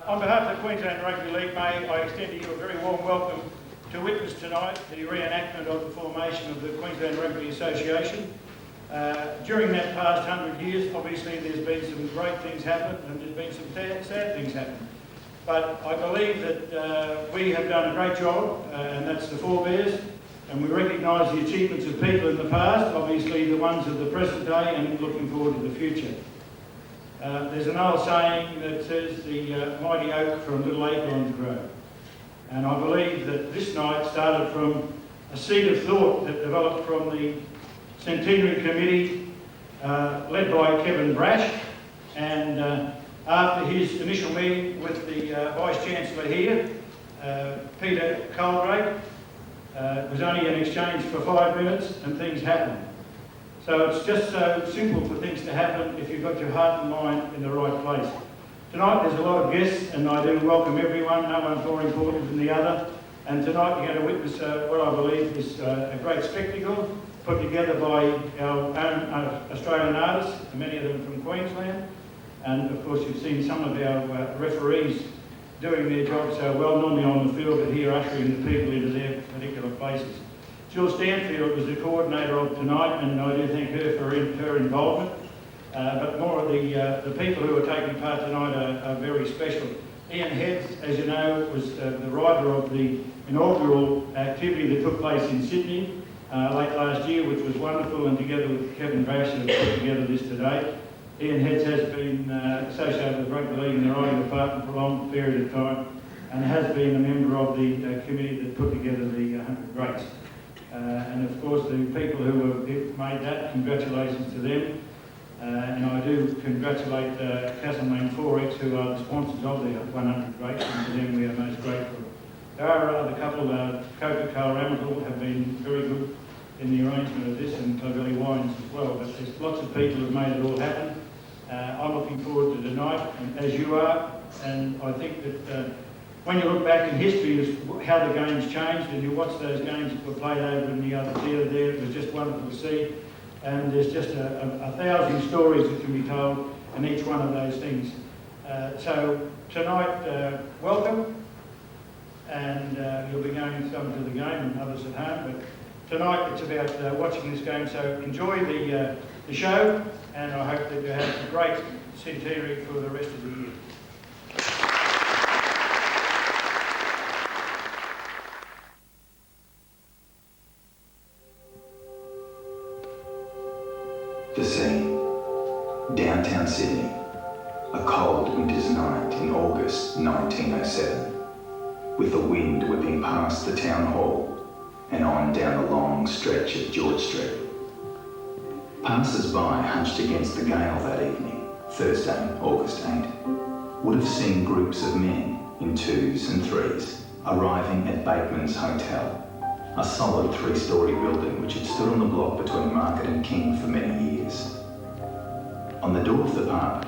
On behalf of the Queensland Rugby League, may I extend to you a very warm welcome to witness tonight the reenactment of the formation of the Queensland Rugby Association. During that past 100 years, obviously there's been some great things happen and there's been some sad things happen. But I believe that we have done a great job, and that's the forebears, and we recognise the achievements of people in the past, obviously the ones of the present day, and looking forward to the future. There's an old saying that says the mighty oak from little acorns grow. And I believe that this night started from a seed of thought that developed from the Centenary Committee led by Kevin Brash, and after his initial meeting with the Vice-Chancellor here, Peter Coldrake, it was only an exchange for 5 minutes and things happened. So it's just so simple for things to happen if you've got your heart and mind in the right place. Tonight there's a lot of guests, and I do welcome everyone, no one's more important than the other. And tonight you're going to witness what I believe is a great spectacle put together by our own Australian artists, many of them from Queensland. And of course you've seen some of our referees doing their job so well, normally on the field, but here ushering the people into their particular places. Jill Stanfield was the coordinator of tonight, and I do thank her for her involvement. But more of the people who are taking part tonight are very special. Ian Heads, as you know, was the writer of the inaugural activity that took place in Sydney late last year, which was wonderful, and together with Kevin Brash have put together this today. Ian Heads has been associated with Rugby League in the writing department for a long period of time, and has been a member of the committee that put together the 100 Greats. And of course the people who have made that, congratulations to them. And I do congratulate Castlemaine Forex, who are the sponsors of the 100 Greats, and to them we are most grateful. There are other couple, Coca-Cola Amatil have been very good in the arrangement of this, and Clovelly Wines as well, but there's lots of people who have made it all happen. I'm looking forward to tonight, and as you are, and I think that when you look back in history as how the game's changed, and you watch those games that were played over in the other theatre there, it was just wonderful to see. And there's just a thousand stories that can be told in each one of those things. So tonight, welcome, and you'll be going some to the game and others at home, but tonight it's about watching this game, so enjoy the show, and I hope that you have a great centenary for the rest of the year. The scene, downtown Sydney, a cold winter's night in August 1907, with the wind whipping past the town hall and on down the long stretch of George Street. Passers-by hunched against the gale that evening, Thursday, August 8, would have seen groups of men in 2s and 3s arriving at Bateman's Hotel, a solid 3-storey building which had stood on the block between Market and King for many years. On the door of the pub,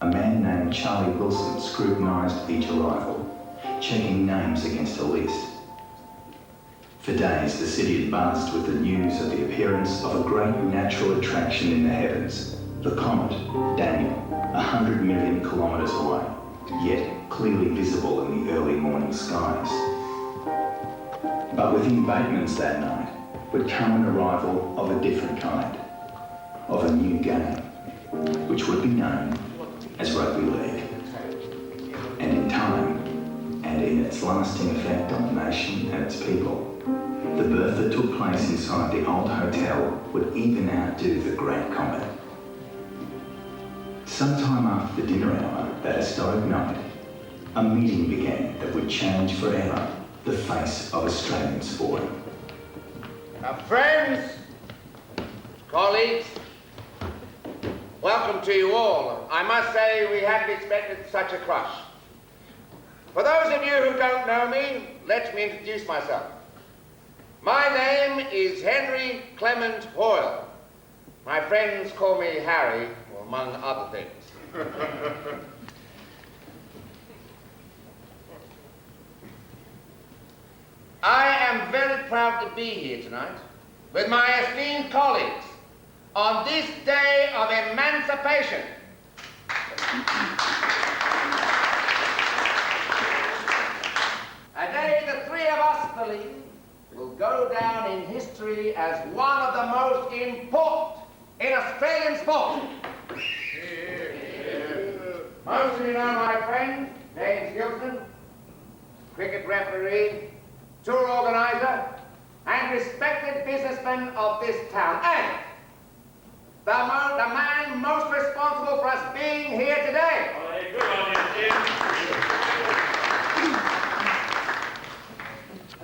a man named Charlie Wilson scrutinised each arrival, checking names against a list. For days, the city had buzzed with the news of the appearance of a great natural attraction in the heavens, the comet Daniel, 100 million kilometres away, yet clearly visible in the early morning skies. But within Bateman's that night would come an arrival of a different kind, of a new game, which would be known as Rugby League. And in time, and in its lasting effect on the nation and its people, the birth that took place inside the old hotel would even outdo the great comet. Sometime after the dinner hour that historic night, a meeting began that would change forever the face of Australian sport. Friends, colleagues, welcome to you all. I must say we hadn't expected such a crush. For those of you who don't know me, let me introduce myself. My name is Henry Clement Hoyle. My friends call me Harry, among other things. I am very proud to be here tonight with my esteemed colleagues on this day of emancipation. history as one of the most important in Australian sport. Most of you know my friend, James Gilson, cricket referee, tour organizer, and respected businessman of this town, and the man most responsible for us being here today. Good on you, Jim.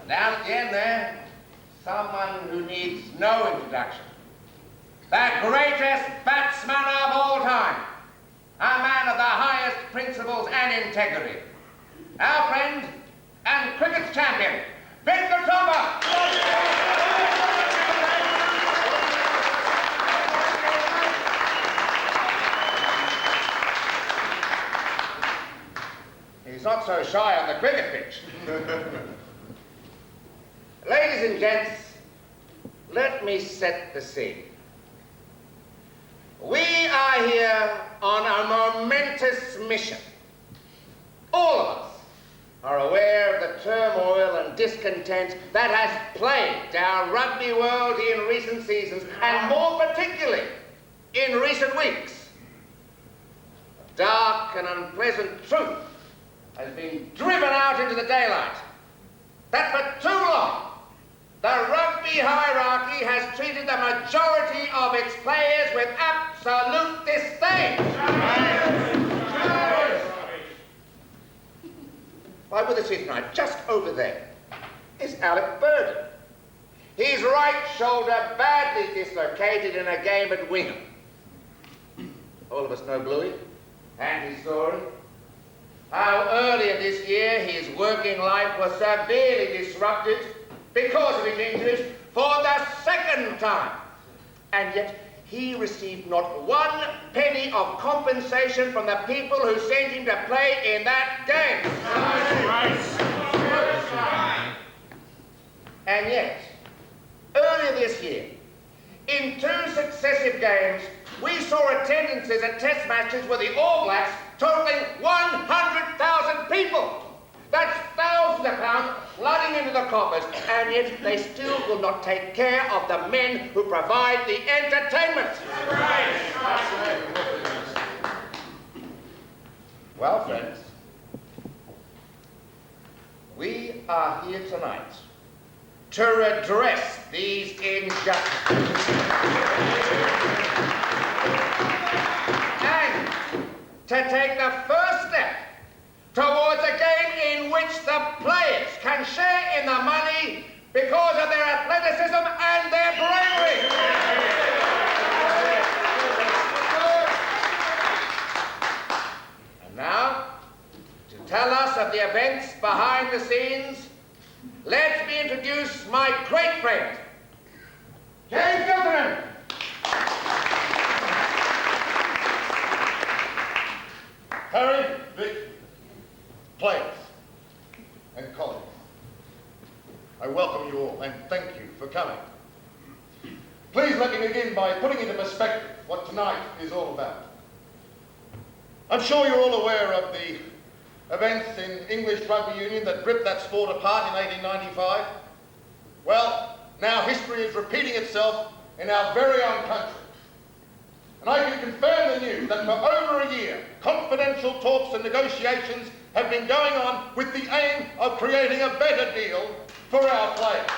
Down at the end there, someone who needs no introduction. The greatest batsman of all time. A man of the highest principles and integrity. Our friend and cricket's champion, Victor Trumper. He's not so shy on the cricket pitch. Ladies and gents, let me set the scene. We are here on a momentous mission. All of us are aware of the turmoil and discontent that has plagued our rugby world in recent seasons, and more particularly in recent weeks. A dark and unpleasant truth has been driven out into the daylight that for too long the rugby hierarchy has treated the majority of its players with absolute disdain. Why, with us here tonight, just over there, is Alec Burden. His right shoulder badly dislocated in a game at Wingham. All of us know Bluey and his story. How earlier this year his working life was severely disrupted because of his injuries for the second time. And yet he received not one penny of compensation from the people who sent him to play in that game. And yet, earlier this year, in 2 successive games, we saw attendances at test matches with the All Blacks totaling 100,000 people. That's thousands of pounds flooding into the coffers, and yet they still will not take care of the men who provide the entertainment. Well, friends, we are here tonight to redress these injustices and to take the first step towards a game in which the players can share in the money because of their athleticism and their bravery. And now, to tell us of the events behind the scenes, let me introduce my great friend, James Gilson. Harry, Vic, players, and colleagues, I welcome you all and thank you for coming. Please let me begin by putting into perspective what tonight is all about. I'm sure you're all aware of the events in English rugby union that ripped that sport apart in 1895. Well, now history is repeating itself in our very own country. And I can confirm the news that for over a year, confidential talks and negotiations have been going on with the aim of creating a better deal for our players.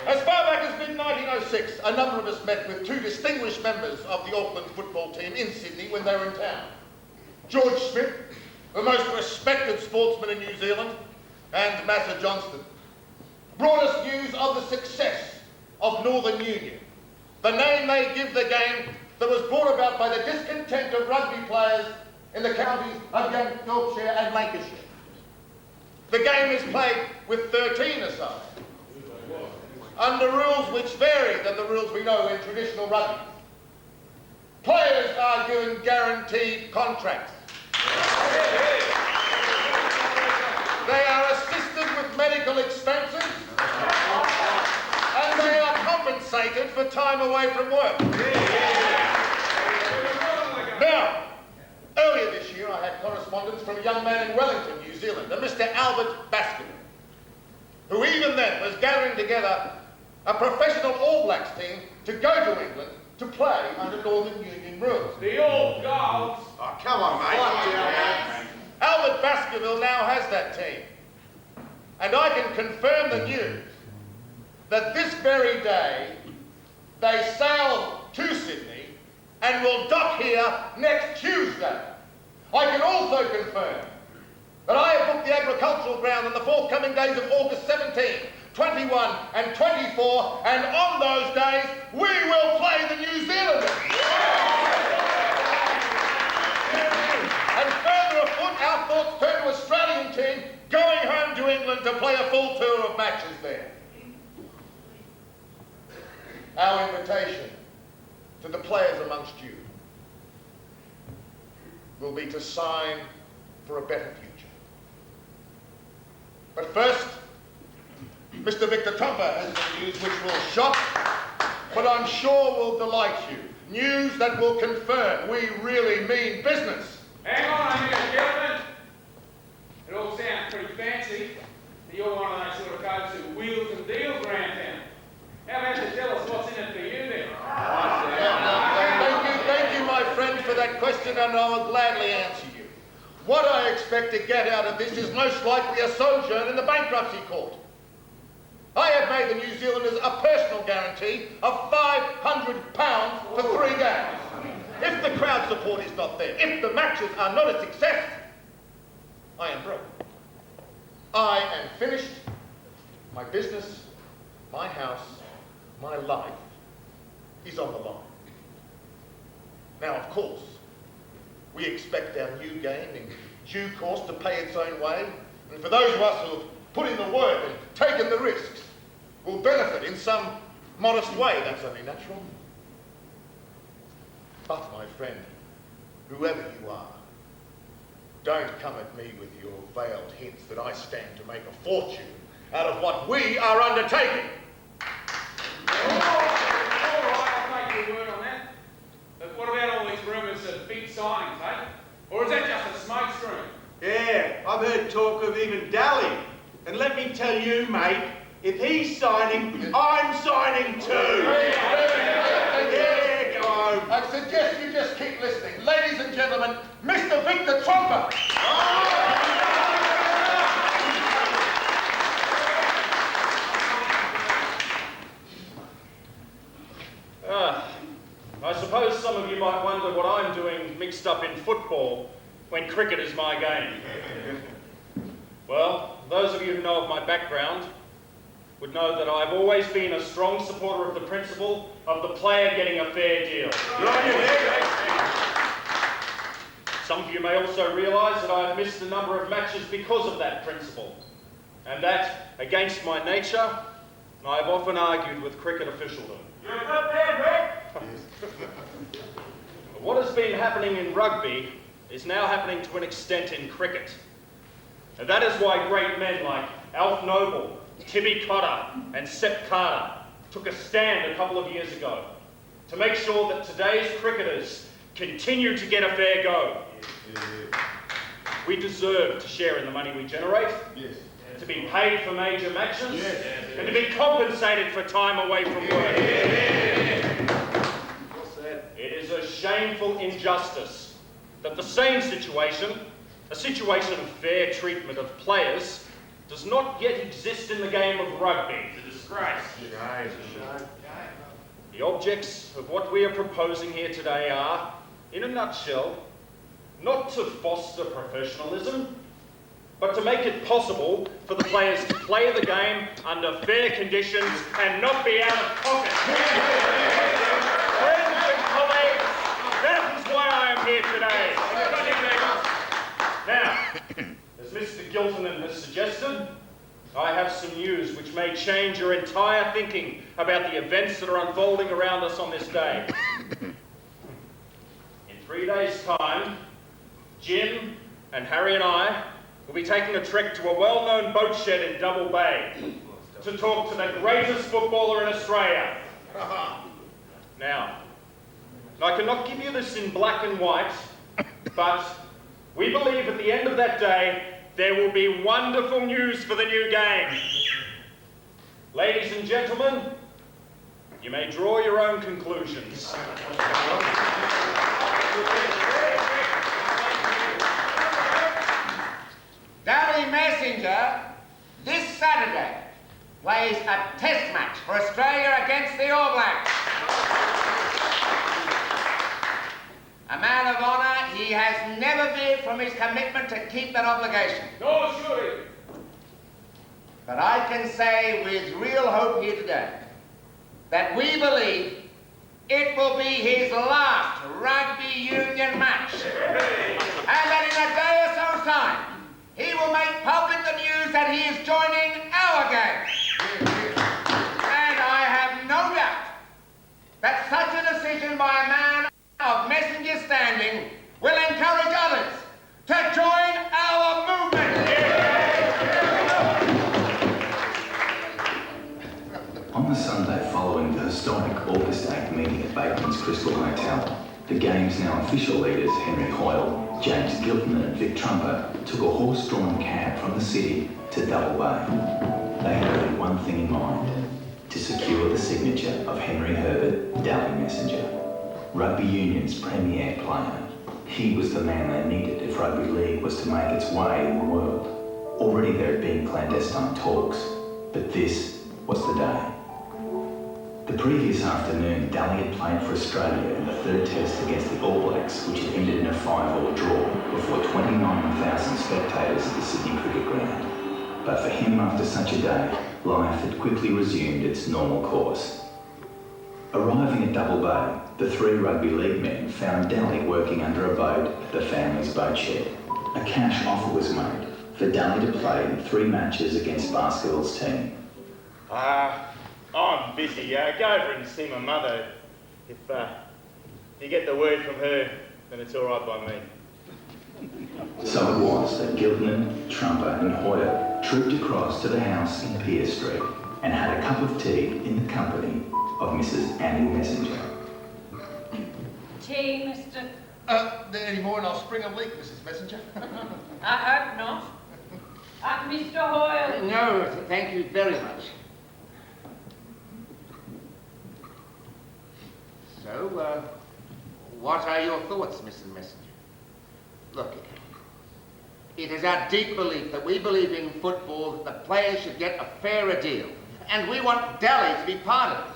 As far back as mid-1906, a number of us met with 2 distinguished members of the Auckland football team in Sydney when they were in town. George Smith, the most respected sportsman in New Zealand, and Massa Johnston, brought us news of the success of Northern Union, the name they give the game that was brought about by the discontent of rugby players in the counties of Yorkshire and Lancashire. The game is played with 13 aside, under rules which vary than the rules we know in traditional rugby. Players are given guaranteed contracts. They are assisted with medical expenses, and they are compensated for time away from work. Now, earlier this year, I had correspondence from a young man in Wellington, New Zealand, a Mr. Albert Baskin. who even then was gathering together a professional All Blacks team to go to England to play under Northern Union rules. The All Golds. Oh, come on, mate. Albert Baskerville now has that team. And I can confirm the news that this very day they sail to Sydney and will dock here next Tuesday. I can also confirm that I have booked the agricultural ground on the forthcoming days of August 17, 21 and 24, and on those days we will play the New Zealanders. And further afoot, our thoughts turn to Australian team going home to England to play a full tour of matches there. Our invitation to the players amongst you will be to sign for a better future. But first, Mr. Victor Trumper has some news which will shock, but I'm sure will delight you. News that will confirm we really mean business. Hang on a minute, gentlemen. It all sounds pretty fancy. You're one of those sort of folks who wheels and deals around town. How about you tell us what's in it for you then? Thank you, my friend, for that question, and I will gladly answer you. What I expect to get out of this is most likely a sojourn in the bankruptcy court. I have made the New Zealanders a personal guarantee of £500 for 3 games. If the crowd support is not there, if the matches are not a success, I am broke. I am finished. My business, my house, my life is on the line. Now, of course, we expect our new game in due course to pay its own way, and for those of us who have put in the work and taken the risks will benefit in some modest way. That's only natural. But, my friend, whoever you are, don't come at me with your veiled hints that I stand to make a fortune out of what we are undertaking. All right, I'll take your word on that. But what about all these rumours of big signings, eh? Or is that just a smoke screen? Yeah, I've heard talk of even Dally. And let me tell you, mate, if he's signing, I'm signing too. Yeah, go home. I suggest you just keep listening. Ladies and gentlemen, Mr. Victor Trumper. I suppose some of you might wonder what I'm doing mixed up in football when cricket is my game. Well, those of you who know of my background would know that I've always been a strong supporter of the principle of the player getting a fair deal. Some of you may also realise that I've missed a number of matches because of that principle, and that, against my nature, I've often argued with cricket officialdom. You're not there, What has been happening in rugby is now happening to an extent in cricket. And that is why great men like Alf Noble, Tibby Cotter and Sepp Carter took a stand a couple of years ago to make sure that today's cricketers continue to get a fair go. We deserve to share in the money we generate, to be paid for major matches, and to be compensated for time away from work. It is a shameful injustice that the same situation, a situation of fair treatment of players, does not yet exist in the game of rugby. It's a disgrace. The objects of what we are proposing here today are, in a nutshell, not to foster professionalism, but to make it possible for the players to play the game under fair conditions and not be out of pocket. Friends and colleagues, that is why I am here today. Now, as Mr. Giltonen has suggested, I have some news which may change your entire thinking about the events that are unfolding around us on this day. In 3 days' time, Jim and Harry and I will be taking a trek to a well-known boat shed in Double Bay to talk to the greatest footballer in Australia. Now, I cannot give you this in black and white, but we believe at the end of that day there will be wonderful news for the new game. Ladies and gentlemen, you may draw your own conclusions. Dally Messenger, this Saturday, plays a test match for Australia against the All Blacks. A man of honour, he has never veered from his commitment to keep that obligation. No, surely. But I can say with real hope here today that we believe it will be his last rugby union match. And that in a day or so's time, he will make public the news that he is joining our game. And I have no doubt that such a decision by a man of Messenger standing will encourage others to join our movement. On the Sunday following the historic August 8 meeting at Bateman's Crystal Hotel, the game's now official leaders Henry Hoyle, James Gilpin and Vic Trumper took a horse-drawn cab from the city to Double Bay. They had only one thing in mind: to secure the signature of Henry Herbert, Dally Messenger, rugby union's premier player. He was the man they needed if rugby league was to make its way in the world. Already there had been clandestine talks, but this was the day. The previous afternoon, Dally had played for Australia in the third test against the All Blacks, which had ended in a 5-all draw before 29,000 spectators at the Sydney Cricket Ground. But for him, after such a day, life had quickly resumed its normal course. Arriving at Double Bay, the three rugby league men found Dally working under a boat at the family's boat shed. A cash offer was made for Dally to play in 3 matches against basketball's team. I'm busy. Go over and see my mother. If you get the word from her, then it's all right by me. So it was that Gilpin, Trumper and Hoyle trooped across to the house in Pier Street and had a cup of tea in the company of Mrs. Annie Messenger. Tea, Mr. Any more and I'll spring a leak, Mrs. Messenger. I hope not. Mr. Hoyle. No, thank you very much. So, what are your thoughts, Mrs. Messenger? Look, it is our deep belief that we believe in football that the players should get a fairer deal, and we want Dally to be part of it.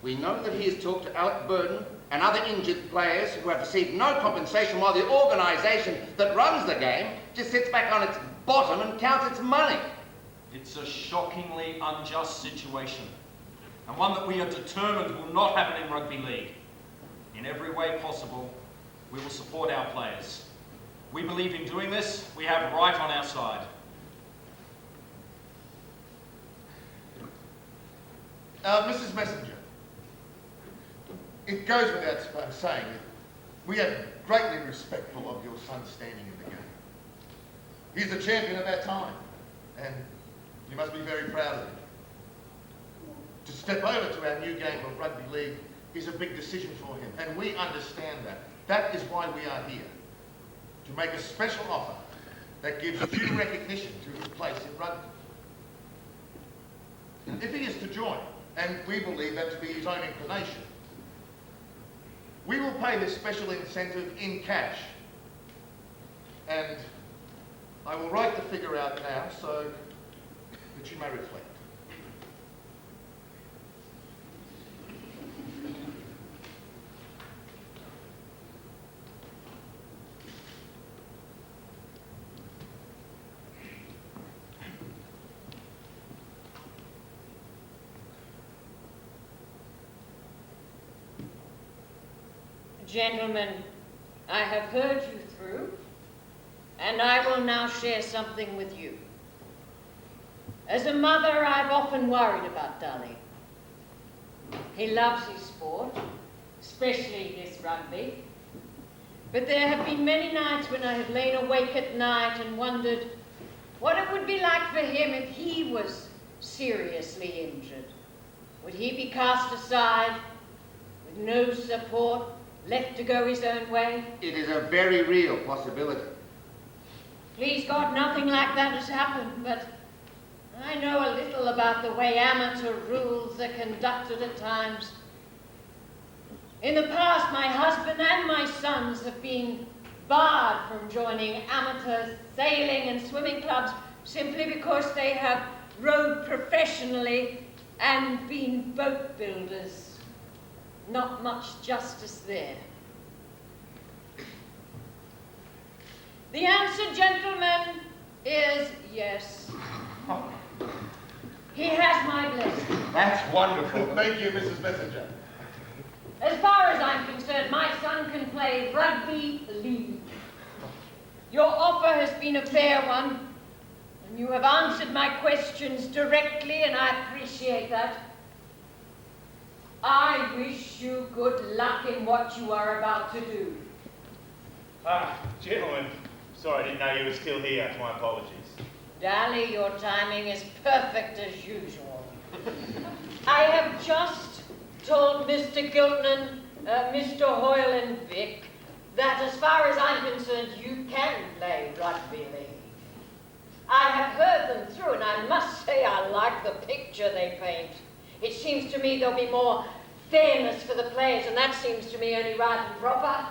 We know that he has talked to Alec Burden and other injured players who have received no compensation while the organisation that runs the game just sits back on its bottom and counts its money. It's a shockingly unjust situation, and one that we are determined will not happen in rugby league. In every way possible, we will support our players. We believe in doing this, we have right on our side. Mrs. Messenger, it goes without saying that we are greatly respectful of your son's standing in the game. He's the champion of our time, and you must be very proud of him. To step over to our new game of rugby league is a big decision for him, and we understand that. That is why we are here, to make a special offer that gives due recognition to his place in rugby. If he is to join, and we believe that to be his own inclination, we will pay this special incentive in cash. And I will write the figure out now so that you may reflect. Gentlemen, I have heard you through, and I will now share something with you. As a mother, I've often worried about Dally. He loves his sport, especially this rugby. But there have been many nights when I have lain awake at night and wondered what it would be like for him if he was seriously injured. Would he be cast aside with no support, left to go his own way? It is a very real possibility. Please God, nothing like that has happened, but I know a little about the way amateur rules are conducted at times. In the past, my husband and my sons have been barred from joining amateur sailing and swimming clubs simply because they have rowed professionally and been boat builders. Not much justice there. The answer, gentlemen, is yes. He has my blessing. That's wonderful. Thank you, Mrs. Messenger. As far as I'm concerned, my son can play rugby league. Your offer has been a fair one, and you have answered my questions directly, and I appreciate that. I wish you good luck in what you are about to do. Gentlemen, sorry I didn't know you were still here. My apologies. Dally, your timing is perfect as usual. I have just told Mr. Giltnan, Mr. Hoyle and Vic, that as far as I'm concerned, you can play rugby league. I have heard them through, and I must say I like the picture they paint. It seems to me there'll be more fairness for the players, and that seems to me only right and proper.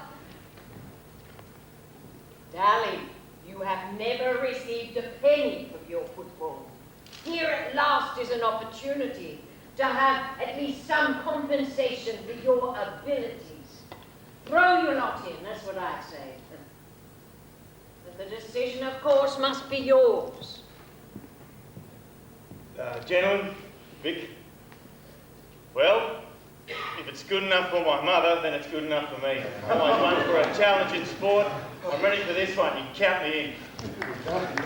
Dally, you have never received a penny for your football. Here at last is an opportunity to have at least some compensation for your abilities. Throw your lot in, that's what I say. But the decision, of course, must be yours. Gentlemen, Vic, well, if it's good enough for my mother, then it's good enough for me. I'm always one for a challenge in sport. I'm ready for this one. You can count me in. Welcome.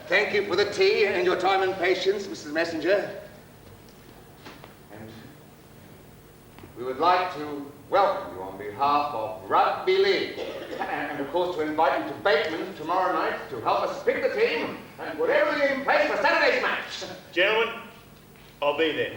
Thank you for the tea and your time and patience, Mrs. Messenger. And we would like to welcome you on behalf of Rugby League. And of course to invite you to Bateman tomorrow night to help us pick the team and put everything in place for Saturday's match. Gentlemen, I'll be there.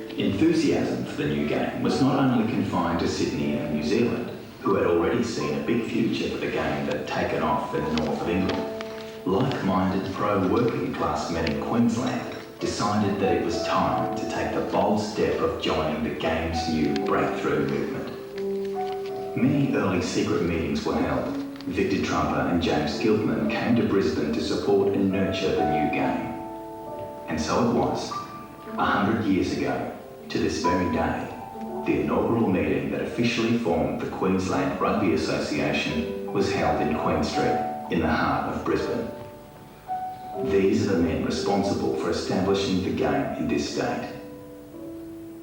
Enthusiasm for the new game was not only confined to Sydney and New Zealand, who had already seen a big future for the game that had taken off in the north of England. Like-minded pro-working class men in Queensland decided that it was time to take the bold step of joining the game's new breakthrough movement. Many early secret meetings were held. Victor Trumper and James Giltnan came to Brisbane to support and nurture the new game. And so it was, 100 years ago, to this very day, the inaugural meeting that officially formed the Queensland Rugby Association was held in Queen Street, in the heart of Brisbane. These are the men responsible for establishing the game in this state.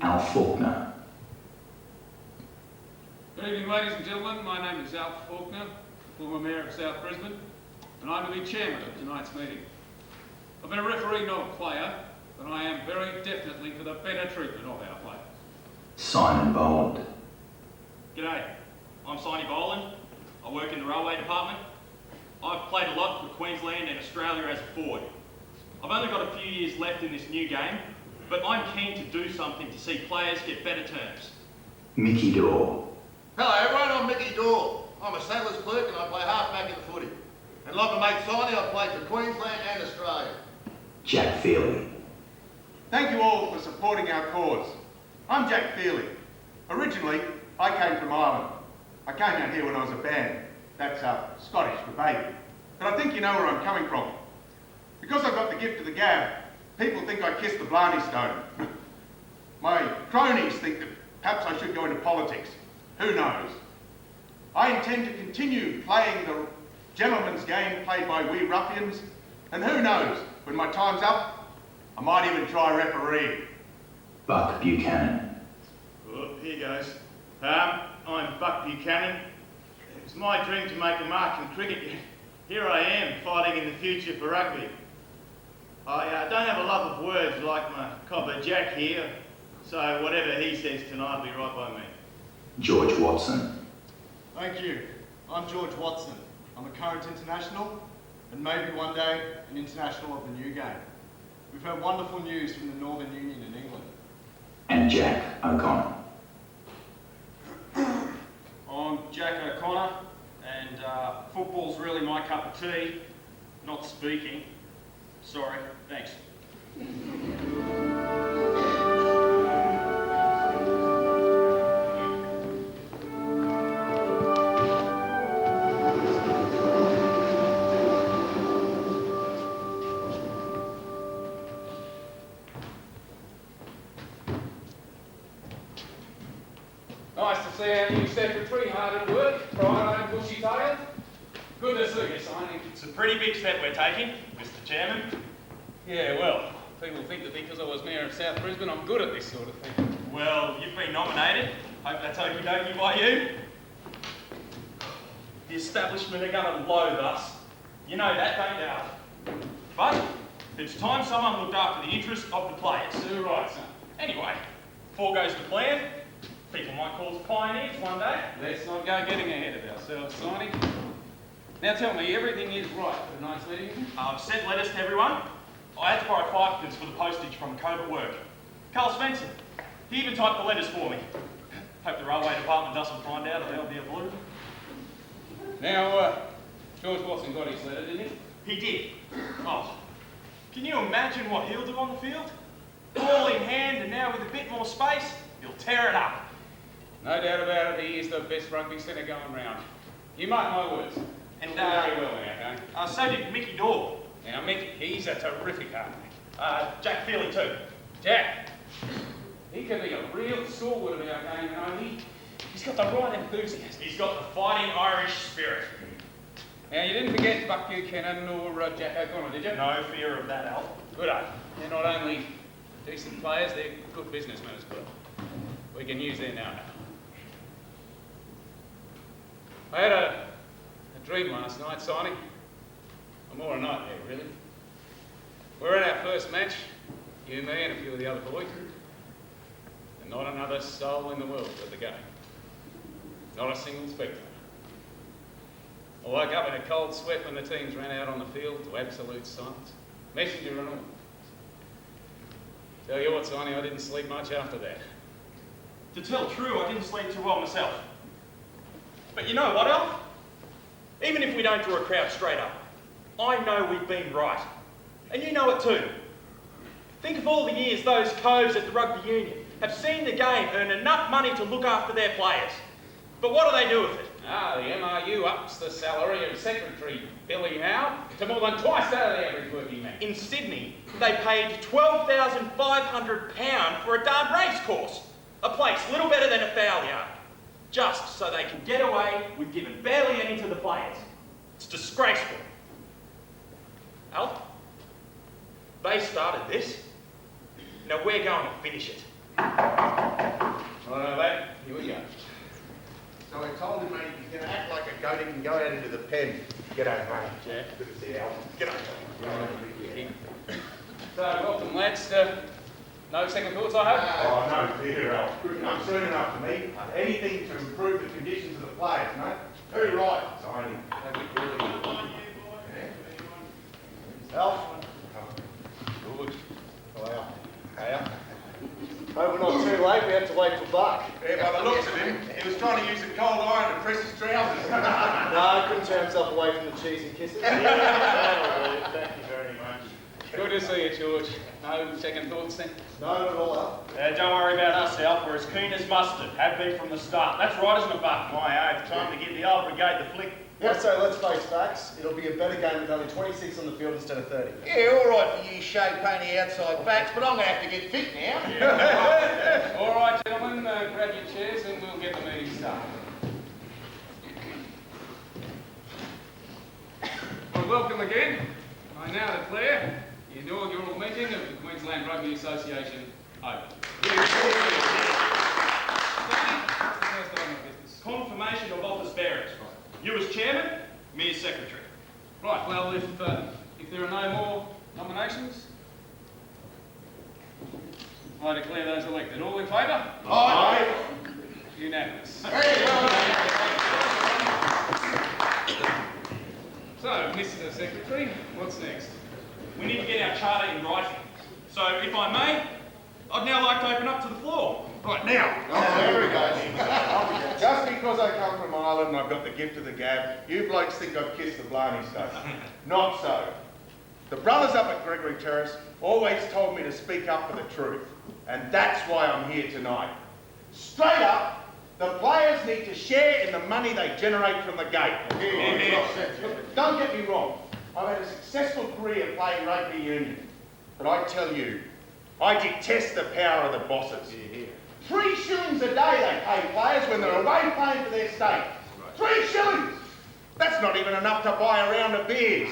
Al Faulkner. Good evening, ladies and gentlemen. My name is Al Faulkner, former Mayor of South Brisbane, and I'm to be chairman of tonight's meeting. I've been a referee, not a player, but I am very definitely for the better treatment of our players. Simon Boland. G'day, I'm Simon Boland. I work in the railway department. I've played a lot for Queensland and Australia as a forward. I've only got a few years left in this new game, but I'm keen to do something to see players get better terms. Mickey Dorr. Hello everyone, I'm Mickey Dorr. I'm a sailor's clerk and I play halfback in the footy. And like my mate Sonny, I've played for Queensland and Australia. Jack Feely. Thank you all for supporting our cause. I'm Jack Feely. Originally, I came from Ireland. I came out here when I was a band. That's Scottish for baby. But I think you know where I'm coming from. Because I've got the gift of the gab, people think I kissed the Blarney Stone. My cronies think that perhaps I should go into politics. Who knows? I intend to continue playing the gentleman's game played by we ruffians. And who knows, when my time's up, I might even try refereeing. Buck Buchanan. Well, here goes. I'm Buck Buchanan. It was my dream to make a mark in cricket. Here I am, fighting in the future for rugby. I don't have a love of words like my cobber Jack here, so whatever he says tonight will be right by me. George Watson. Thank you. I'm George Watson. I'm a current international, and maybe one day an international of the new game. We've heard wonderful news from the Northern Union in England. And Jack O'Connor. I'm Jack O'Connor, and football's really my cup of tea. Not speaking. Sorry, thanks. Nice to see our new secretary, hard at work, bright and bushy-tailed. Good to see you, Sonny. It's a pretty big step we're taking, Mr. Chairman. Yeah, well, people think that because I was Mayor of South Brisbane, I'm good at this sort of thing. Well, you've been nominated. Hope that's okie dokie by you. The establishment are going to loathe us. You know that, don't you, Al? But it's time someone looked after the interests of the players. Too right, son. Anyway, if all goes to plan, people might call us pioneers one day. Let's not go getting ahead of ourselves, Sonny. Now tell me, everything is right for tonight's meeting? I've sent letters to everyone. I had to borrow 5 pence for the postage from a cove at work. Carl Svensson, he even typed the letters for me. Hope the railway department doesn't find out or there'll be a blue. Now, George Watson got his letter, didn't he? He did. Oh, can you imagine what he'll do on the field? Ball in hand, and now with a bit more space, he'll tear it up. No doubt about it, he is the best rugby centre going round. You mark my words. And very well now, okay? So did Mickey Dorr. Now, Mickey, he's a terrific halfback. Jack Feely too. Jack, he can be a real stalwart of our game, you know. He's got the right enthusiasm. He's got the fighting Irish spirit. Now, you didn't forget Buck Buchanan or Jack O'Connor, did you? No fear of that, Al. Good, eh? They're not only decent players, they're good businessmen as well. We can use their know-how. I had a dream last night, Sonny. Or more a nightmare, really. We're at our first match, you, me, and a few of the other boys. And not another soul in the world at the game. Not a single spectator. I woke up in a cold sweat when the teams ran out on the field to absolute silence. Messenger and all. Tell you what, Sonny, I didn't sleep much after that. To tell true, I didn't sleep too well myself. But you know what, Al? Even if we don't draw a crowd straight up, I know we've been right. And you know it too. Think of all the years those coves at the rugby union have seen the game earn enough money to look after their players. But what do they do with it? Ah, the MRU ups the salary of Secretary Billy Howe to more than twice that of the average working man. In Sydney, they paid £12,500 for a darn race course. A place little better than a foul yard. Just so they can get away with giving barely any to the players. It's disgraceful. Al, they started this. Now we're going to finish it. Righto, lad. Here we go. So I told him, mate, he's going to act like a goat, he can go out into the pen. G'day, mate. Jack. Good to see you, Al. G'day. So, welcome, lads. No second thoughts, I hope? Oh, no fear, Al. Good enough, soon enough for me. Anything to improve the conditions of the players, mate. Too right, signing. Al? Good. Wow. Hey, hope we're not too late. We have to wait for Buck. Yeah, by the looks of him, he was trying to use a cold iron to press his trousers. No, I couldn't tear himself away from the cheesy kisses. Thank you very much. Good to see you, George. No second thoughts then? No, not at all, Al. Don't worry about us, Al. We're as keen as mustard. Have been from the start. That's right, isn't it, Buck? My oath. Time to give the old brigade the flick. Yeah, so let's face facts. It'll be a better game with only 26 on the field instead of 30. Yeah, all right for you show-pony outside backs, but I'm going to have to get fit now. All right, gentlemen, grab your chairs and we'll get the meeting started. Well, welcome again. I now declare the inaugural meeting of the Queensland Rugby Association open. Confirmation of office bearers. You as chairman, me as secretary. Right, well, if there are no more nominations, I declare those elected. All in favour? Aye. Unanimous. So, Mr. Secretary, what's next? We need to get our charter in writing. So, if I may, I'd now like to open up to the floor. Right, now. Oh, there we go. Just because I come from Ireland and I've got the gift of the gab, you blokes think I've kissed the blarney stone. Not so. The brothers up at Gregory Terrace always told me to speak up for the truth, and that's why I'm here tonight. Straight up, the players need to share in the money they generate from the gate. Don't get me wrong, I've had a successful career playing rugby union, but I tell you, I detest the power of the bosses. 3 shillings a day they pay players when they're away playing for their state. 3 shillings! That's not even enough to buy a round of beers.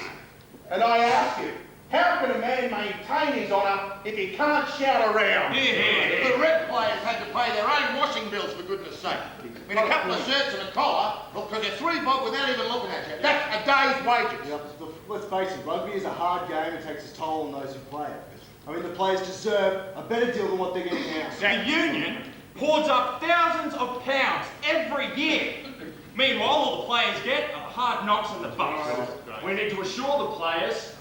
And I ask you, how can a man maintain his honour if he can't shout around? The Red players had to pay their own washing bills, for goodness sake. I mean, a couple of shirts and a collar, because they're 3 bob without even looking at you. That's a day's wages. Yeah, let's face it, rugby is a hard game and takes its toll on those who play it. I mean, the players deserve a better deal than what they're getting now. The union hoards up thousands of pounds every year. Meanwhile, all the players get are the hard knocks and the bumps. We need to assure the players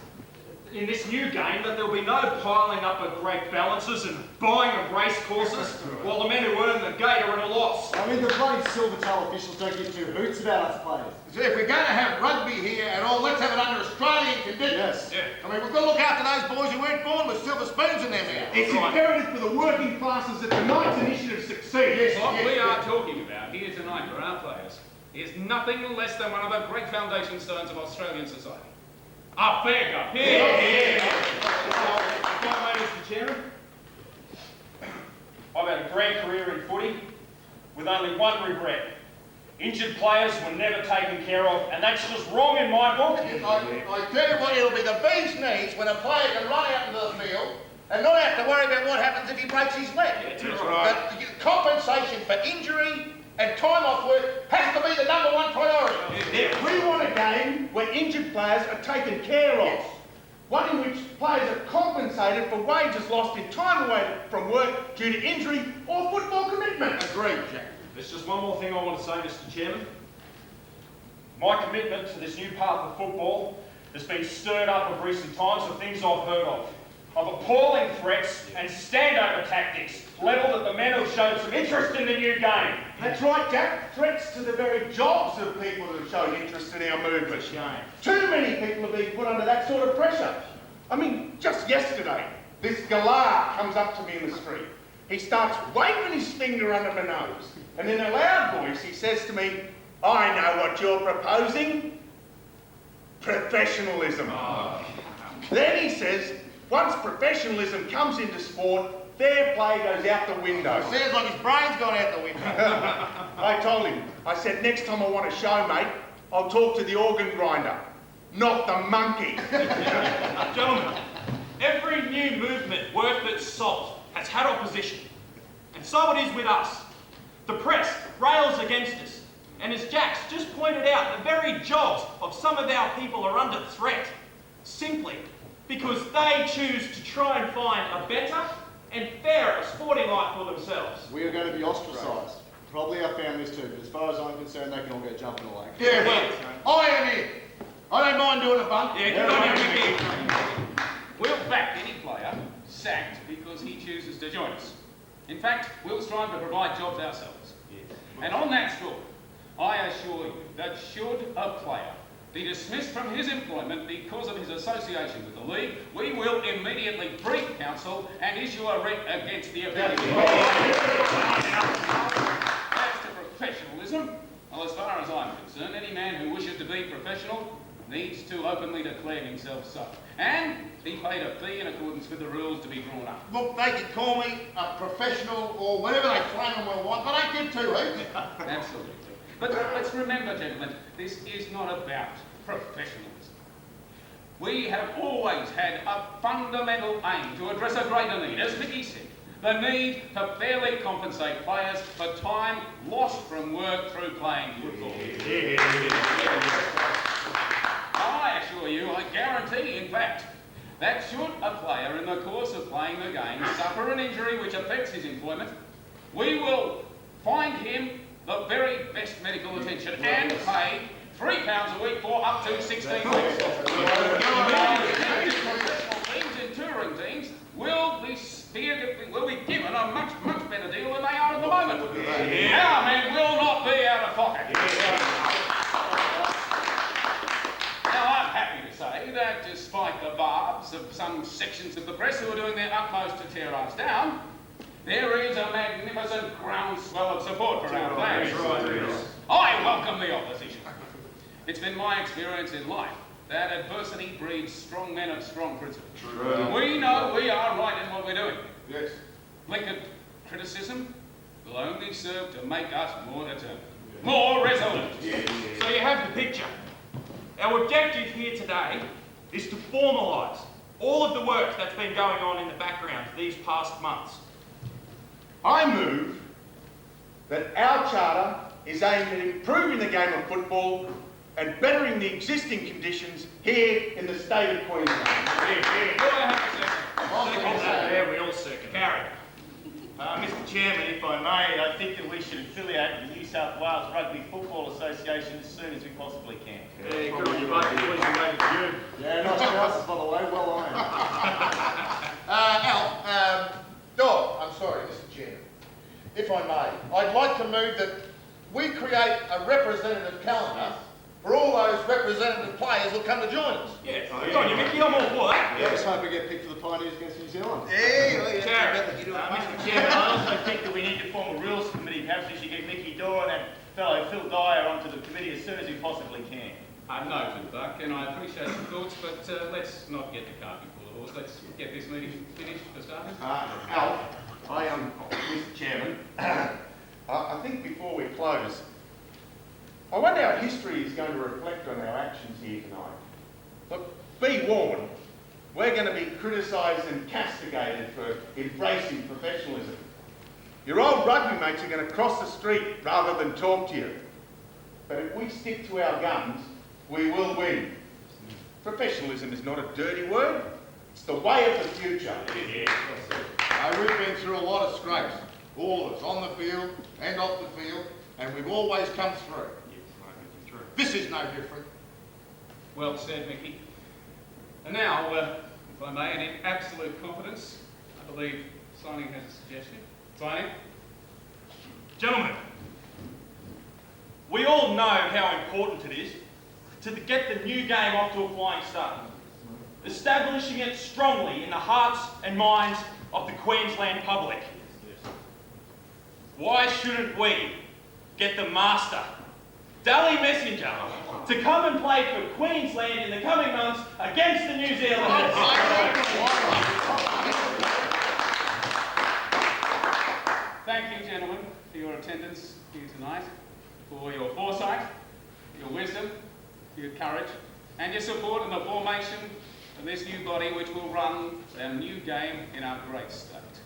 in this new game that there'll be no piling up of great balances and buying of race courses while the men who earn the gate are at a loss. I mean, the bloody Silvertail officials don't give 2 hoots about us players. So if we're going to have rugby here at all, let's have it under Australian conditions. Yes. Yeah. I mean, we've got to look after those boys who weren't born with silver spoons in their mouths. It's imperative for the working classes that tonight's initiative succeed. What we are talking about here tonight for our players is nothing less than one of the great foundation stones of Australian society. A fair go. Mr. Chairman, I've had a great career in footy with only one regret. Injured players were never taken care of, and that's just wrong in my book. I tell you what, it'll be the bee's knees when a player can run out into the field and not have to worry about what happens if he breaks his leg. That's right. The compensation for injury and time off work has to be the #1 priority. We want a game where injured players are taken care of. One in which players are compensated for wages lost in time away from work due to injury or football commitment. Agreed, Jack. There's just one more thing I want to say, Mr. Chairman. My commitment to this new path of football has been stirred up of recent times for things I've heard of appalling threats and standover tactics levelled at the men who've shown some interest in the new game. That's right, Jack. Threats to the very jobs of people who have shown interest in our movement. Too many people are being put under that sort of pressure. I mean, just yesterday, this galah comes up to me in the street. He starts waving his finger under my nose, and in a loud voice he says to me, "I know what you're proposing. Professionalism." Then he says, once professionalism comes into sport, fair play goes out the window. Sounds like his brain's gone out the window. I told him, I said, next time I want a show, mate, I'll talk to the organ grinder, not the monkey. Gentlemen, every new movement worth its salt has had opposition. And so it is with us. The press rails against us. And as Jack's just pointed out, the very jobs of some of our people are under threat. Simply because they choose to try and find a better and fairer sporting life for themselves. We are going to be ostracised. Probably our families too, but as far as I'm concerned, they can all go jumping away. Yeah, well, I am in. I don't mind doing a bunk. Yeah, good on you, Ricky. We'll back any player sacked because he chooses to join us. In fact, we'll strive to provide jobs ourselves. And on that score, I assure you that should a player be dismissed from his employment because of his association with the League, we will immediately brief council and issue a writ against the offender. As to professionalism, well, as far as I'm concerned, any man who wishes to be professional needs to openly declare himself so, and be paid a fee in accordance with the rules to be drawn up. Look, they can call me a professional or whatever they claim and will want, but I don't give 2 hoots. Absolutely. But let's remember, gentlemen, this is not about professionalism. We have always had a fundamental aim to address a greater need, as Mickey said, the need to fairly compensate players for time lost from work through playing football. I assure you, I guarantee, in fact, that should a player in the course of playing the game suffer an injury which affects his employment, we will find him the very best medical attention and pay £3 a week for up to 16 weeks. Professional teams and touring teams will be given a much better deal than they are at the moment. Our men will not be out of pocket. Now, I'm happy to say that despite the barbs of some sections of the press who are doing their utmost to tear us down, there is a magnificent groundswell of support for our plans. I welcome the opposition. It's been my experience in life that adversity breeds strong men of strong principle. We know we are right in what we're doing. Yes. Blinkered criticism will only serve to make us more determined, more resolute. So you have the picture. Our objective here today is to formalise all of the work that's been going on in the background these past months. I move that our charter is aimed at improving the game of football and bettering the existing conditions here in the state of Queensland. There we all second. Carry. Mr Chairman, if I may, I think that we should affiliate with the New South Wales Rugby Football Association as soon as we possibly can. Yeah, nice trousers, by the way, well ironed. I'm sorry, Mr Chairman. If I may, I'd like to move that we create a representative calendar for all those representative players who'll come to join us. Yeah, good on you, Mickey. I'm all for that. Yeah, just hope we get picked for the Pioneers against New Zealand. Mr Chairman, I also think that we need to form a rules committee. Perhaps we should get Mickey Dorr and fellow Phil Dyer onto the committee as soon as we possibly can. Noted, Buck, and I appreciate your thoughts, but let's not get the cart before the horse. Let's get this meeting finished for starters. Alf, Mr Chairman, I think before we close, I wonder how history is going to reflect on our actions here tonight. Look, be warned, we're going to be criticised and castigated for embracing professionalism. Your old rugby mates are going to cross the street rather than talk to you. But if we stick to our guns, we will win. Professionalism is not a dirty word, it's the way of the future. We've been through a lot of scrapes, all of us, on the field and off the field, and we've always come through. This is no different. Well said, Mickey. And now, if I may, and in absolute confidence, I believe Signing has a suggestion. Signing? Gentlemen, we all know how important it is to get the new game off to a flying start, establishing it strongly in the hearts and minds of the Queensland public. Why shouldn't we get the master, Dally Messenger, to come and play for Queensland in the coming months against the New Zealanders? Thank you, gentlemen, for your attendance here tonight, for your foresight, your wisdom, your courage, and your support in the formation of this new body which will run our new game in our great state.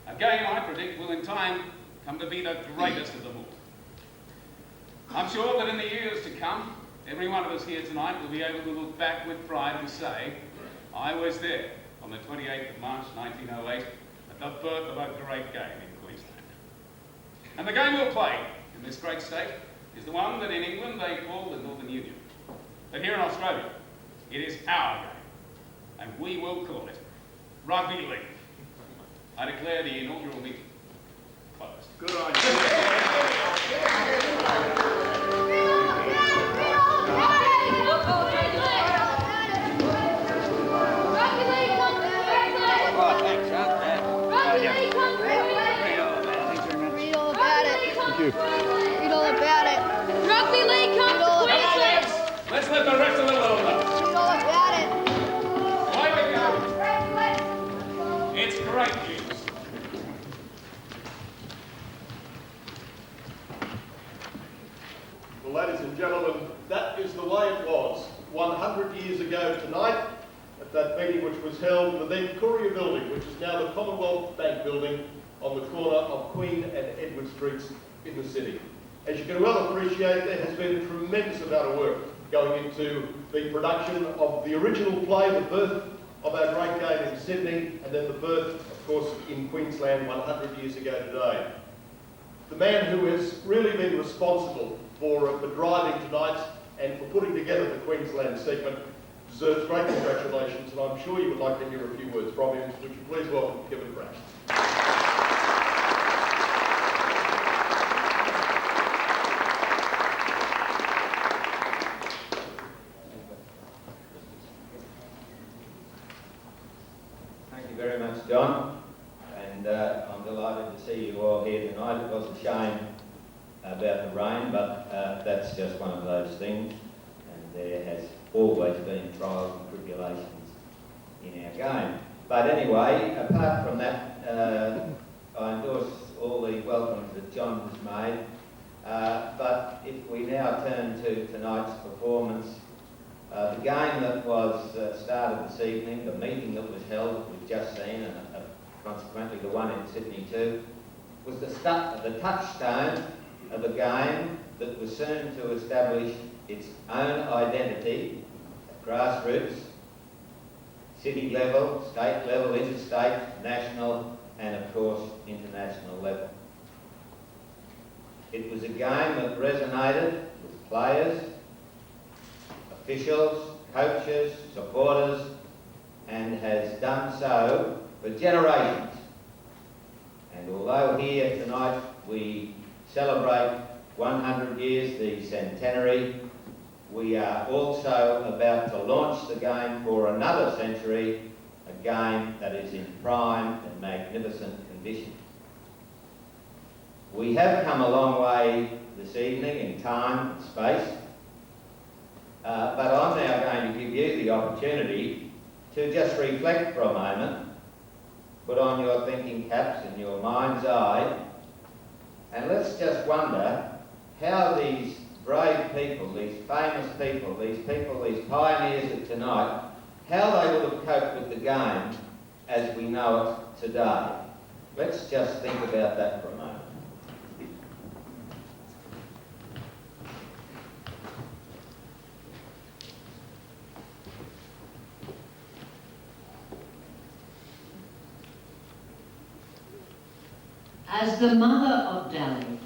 A game I predict will in time come to be the greatest of them all. I'm sure that in the years to come, every one of us here tonight will be able to look back with pride and say, I was there on the 28th of March 1908 at the birth of a great game in Queensland. And the game we'll play in this great state is the one that in England they call the Northern Union. But here in Australia, it is our game, and we will call it Rugby League. I declare the inaugural meeting closed. Good on you. Read all about it. Rugby league comes to Queensland. Let's let the rest of the world know. Read all about it. Away we go. It's great news. Well, ladies and gentlemen, that is the way it was 100 years ago tonight at that meeting which was held in the then Courier Building, which is now the Commonwealth Bank Building on the corner of Queen and Edward Streets in the city. As you can well appreciate, there has been a tremendous amount of work going into the production of the original play, the birth of our great game in Sydney, and then the birth, of course, in Queensland 100 years ago today. The man who has really been responsible for driving tonight and for putting together the Queensland segment deserves great congratulations, and I'm sure you would like to hear a few words from him. Would you please welcome Kevin Brash. John, and I'm delighted to see you all here tonight. It was a shame about the rain, but that's just one of those things, and there has always been trials and tribulations in our game. But anyway, apart from that, I endorse all the welcomes that John has made. But if we now turn to tonight's performance, the game that was started this evening, the meeting that was held, we've just seen, and consequently the one in Sydney too, was the touchstone of a game that was soon to establish its own identity at grassroots, city level, state level, interstate, national, and of course international level. It was a game that resonated with players, officials, coaches, supporters, and has done so for generations. And although here tonight we celebrate 100 years, the centenary, we are also about to launch the game for another century, a game that is in prime and magnificent condition. We have come a long way this evening in time and space, but I'm now going to give you the opportunity to just reflect for a moment, put on your thinking caps and your mind's eye, and let's just wonder how these brave people, these famous people, these pioneers of tonight, how they would have coped with the game as we know it today. Let's just think about that for a moment. As the mother of Dally,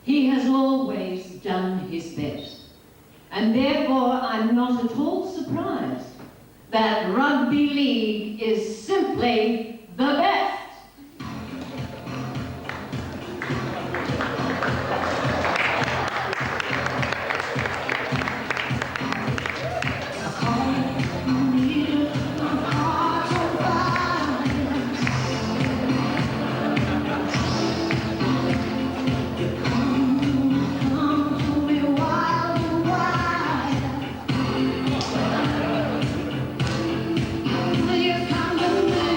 he has always done his best. And therefore, I'm not at all surprised that rugby league is simply the best. Will you come to me?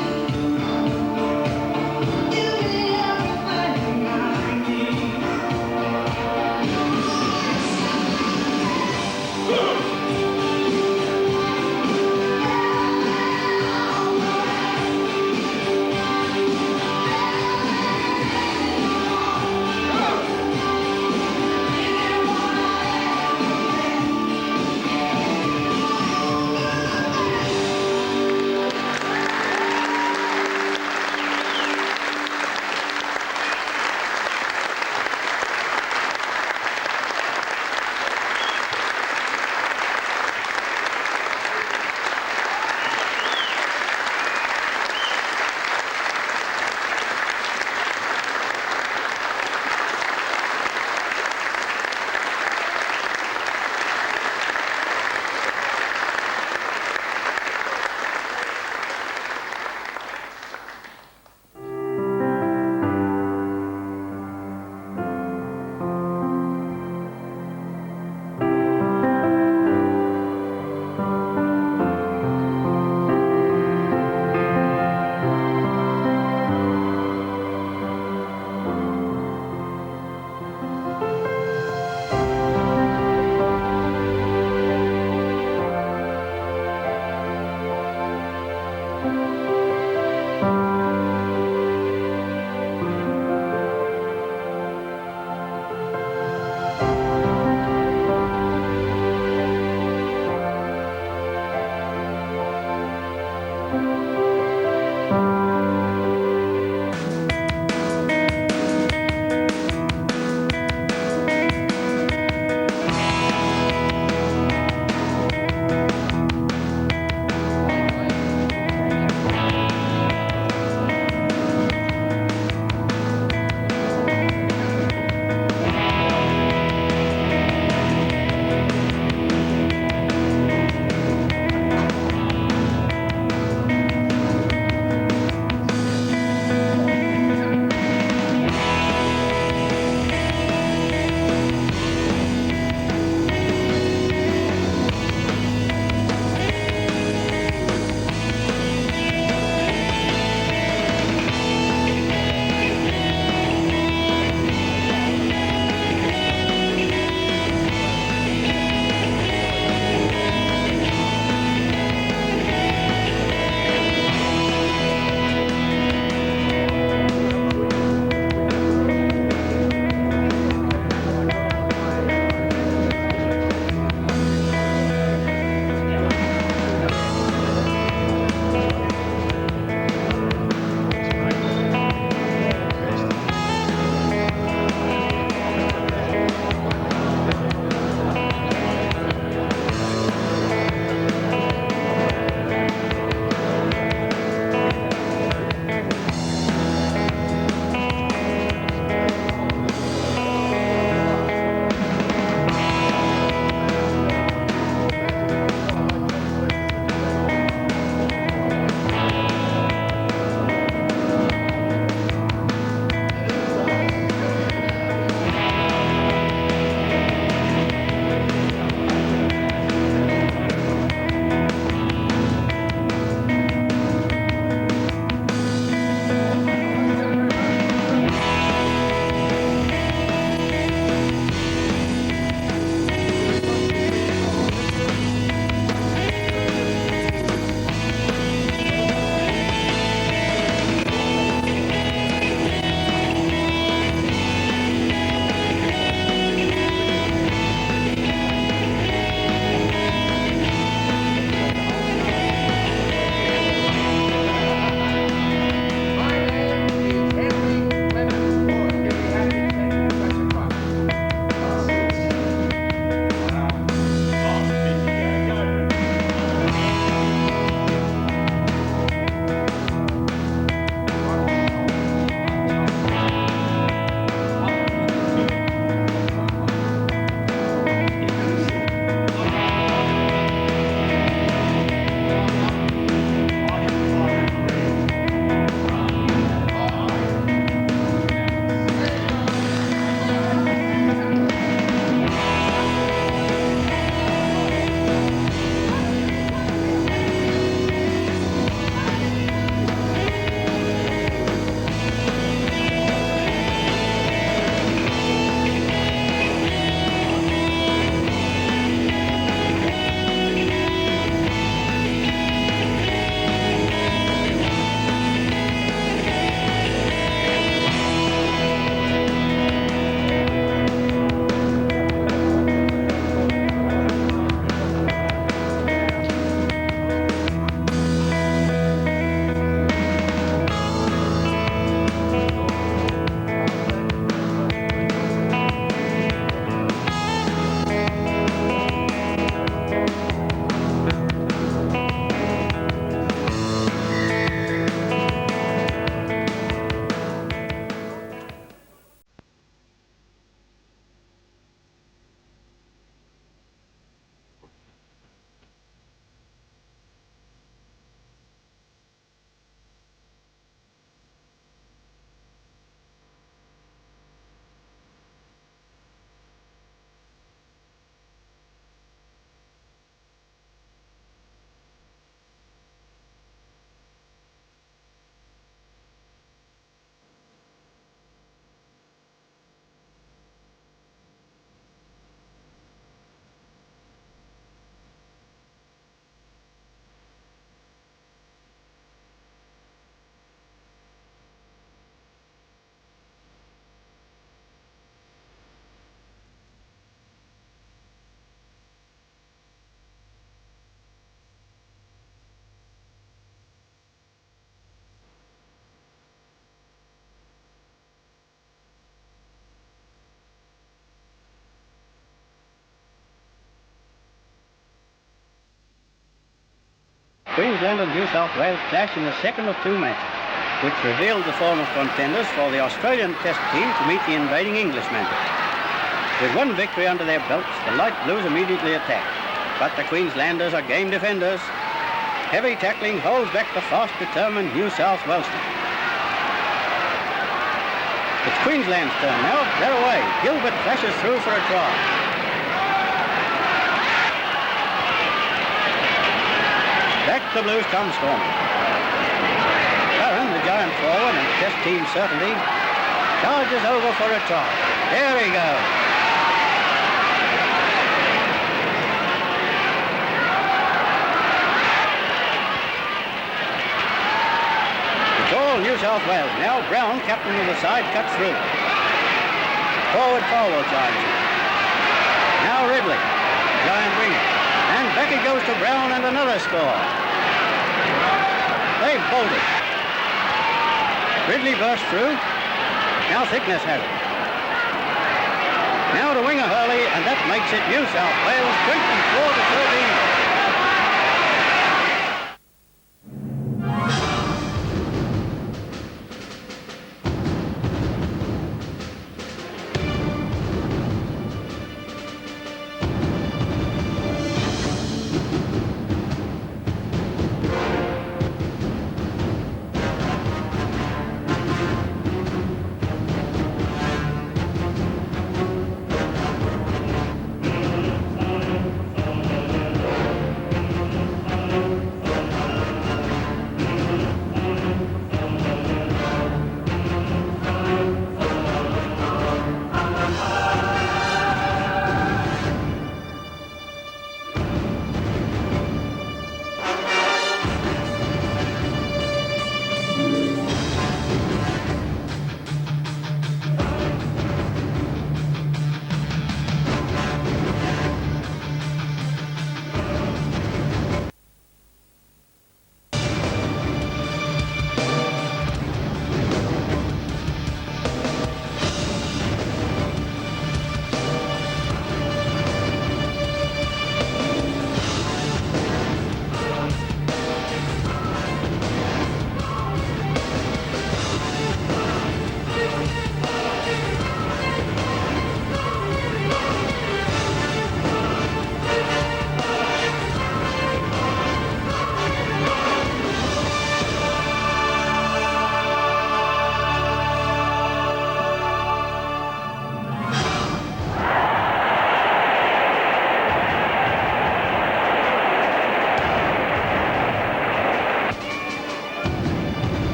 Queensland and New South Wales clash in the second of two matches, which revealed the former contenders for the Australian Test team to meet the invading Englishmen. With one victory under their belts, the Light Blues immediately attacked, but the Queenslanders are game defenders. Heavy tackling holds back the fast, determined New South Welshman. It's Queensland's turn now. They're away. Gilbert flashes through for a try. Back the Blues come storming. Curran, the giant forward and Test team certainty, charges over for a try. There he goes. It's all New South Wales. Now Brown, captain of the side, cuts through. Forward charges. Now Ridley, giant winger. And back it goes to Brown and another score. They've bolted. Ridley burst through. Now Thickness has it. Now to winger Hurley, and that makes it New South Wales 24-13.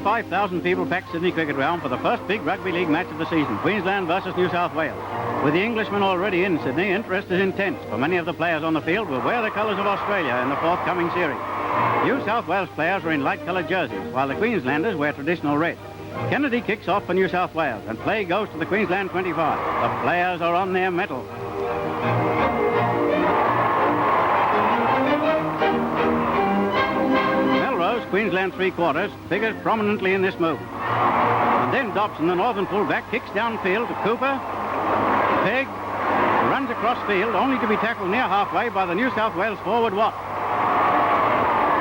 25,000 people packed Sydney Cricket Ground for the first big rugby league match of the season, Queensland versus New South Wales. With the Englishmen already in Sydney, interest is intense, for many of the players on the field will wear the colours of Australia in the forthcoming series. New South Wales players are in light-coloured jerseys, while the Queenslanders wear traditional red. Kennedy kicks off for New South Wales, and play goes to the Queensland 25. The players are on their mettle. Melrose, Queensland three-quarters, figures prominently in this move. And then Dobson, the northern fullback, kicks downfield to Cooper. Pegg runs across field, only to be tackled near halfway by the New South Wales forward Watt.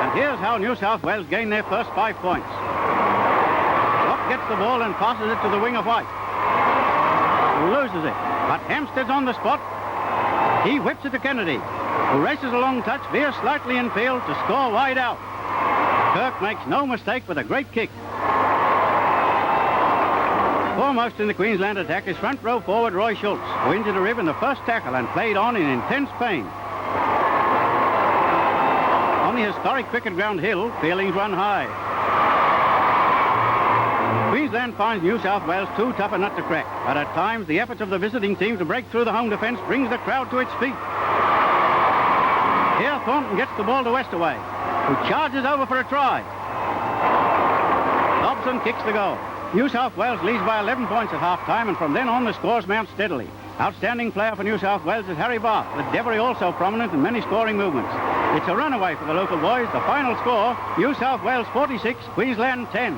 And here's how New South Wales gain their first 5 points. Watt gets the ball and passes it to the winger White. Loses it, but Hampstead's on the spot. He whips it to Kennedy, who races a long touch, veers slightly infield to score wide out. Kirk makes no mistake with a great kick. Foremost in the Queensland attack is front row forward Roy Schultz, who injured a rib in the first tackle and played on in intense pain. On the historic Cricket Ground hill, feelings run high. Queensland finds New South Wales too tough a nut to crack, but at times the efforts of the visiting team to break through the home defence brings the crowd to its feet. Here Thornton gets the ball to Westaway, who charges over for a try. Dobson kicks the goal. New South Wales leads by 11 points at half-time, and from then on the scores mount steadily. Outstanding player for New South Wales is Harry Barth, with Devery also prominent in many scoring movements. It's a runaway for the local boys. The final score, New South Wales 46, Queensland 10.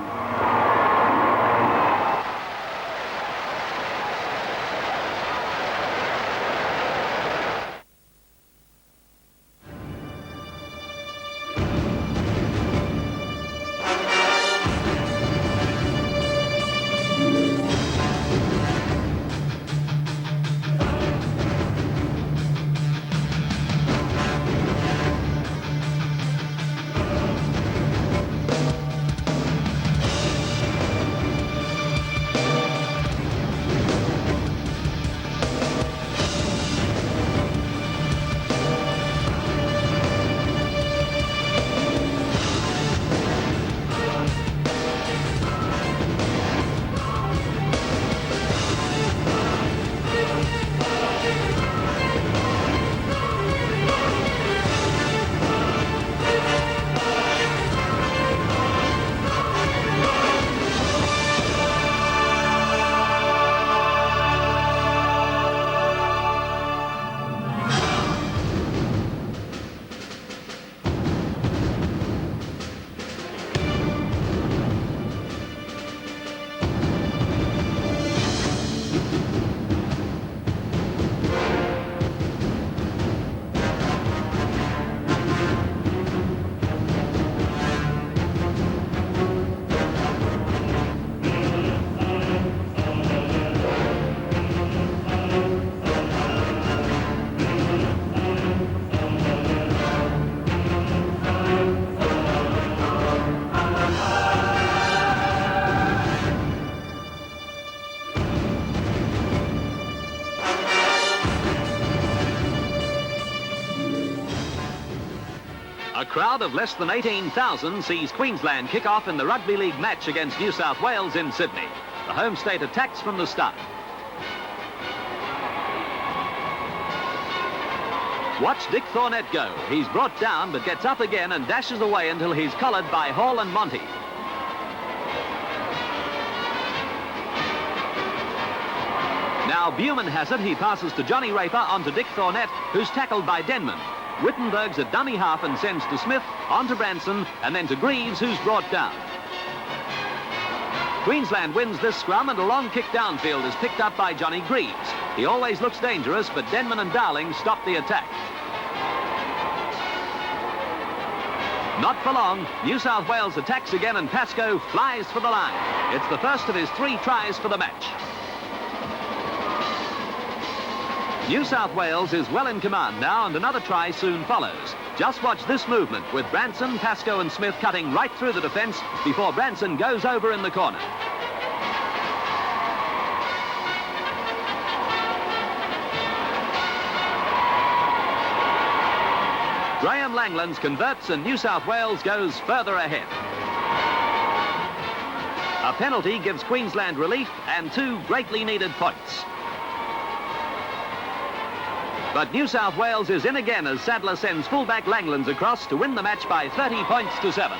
A crowd of less than 18,000 sees Queensland kick off in the rugby league match against New South Wales in Sydney. The home state attacks from the start. Watch Dick Thornett go. He's brought down but gets up again and dashes away until he's collared by Hall and Monty. Now Buman has it. He passes to Johnny Raper onto Dick Thornett, who's tackled by Denman. Wittenberg's at dummy half and sends to Smith, on to Branson, and then to Greaves, who's brought down. Queensland wins this scrum, and a long kick downfield is picked up by Johnny Greaves. He always looks dangerous, but Denman and Darling stop the attack. Not for long. New South Wales attacks again, and Pascoe flies for the line. It's the first of his 3 tries for the match. New South Wales is well in command now, and another try soon follows. Just watch this movement with Branson, Pascoe and Smith cutting right through the defence before Branson goes over in the corner. Graham Langlands converts and New South Wales goes further ahead. A penalty gives Queensland relief and 2 greatly needed points. But New South Wales is in again as Sadler sends fullback Langlands across to win the match by 30 points to 7.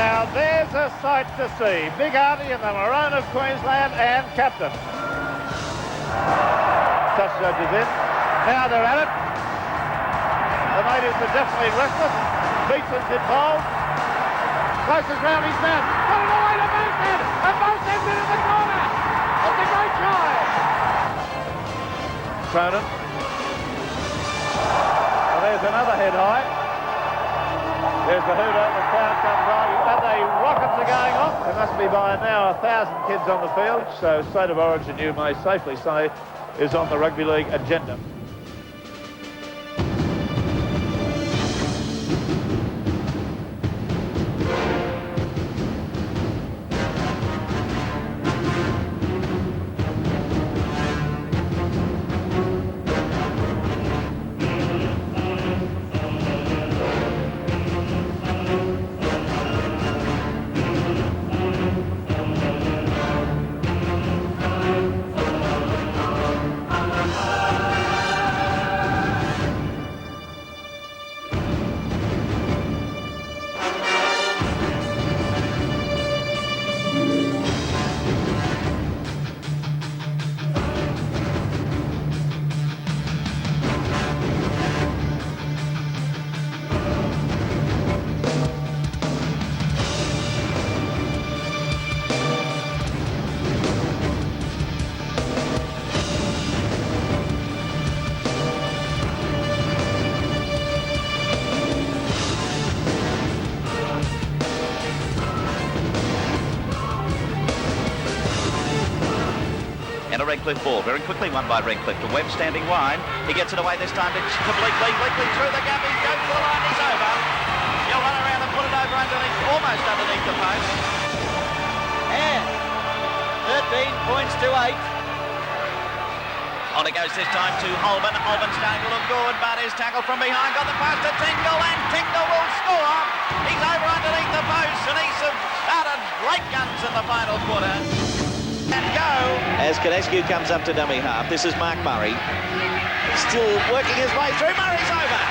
Now there's a sight to see. Big Artie in the maroon of Queensland and captain. Touchdown is in. Now they're at it. The natives are definitely restless. Beatson's involved. Closes round his man. Got it away to Bosehead. And Bosehead's in the corner. It's a great try. Cronin. Well, there's another head high. There's the hooter, the crowd comes on, and the rockets are going off. There must be by now 1,000 kids on the field, so State of Origin, you may safely say, is on the rugby league agenda. Redcliffe ball. Very quickly won by Redcliffe to Webb standing wide. He gets it away this time to Bleakley. Bleakley through the gap. He goes to the line. He's over. He'll run around and put it over underneath, almost underneath the post. And 13 points to 8. On it goes this time to Holman. Holman's going to look good, but his tackle from behind got the pass to Tingle, and Tingle will score. He's over underneath the post, and he's out of great guns in the final quarter. And go! As Cadescu comes up to dummy half, this is Mark Murray. Still working his way through. Murray's over.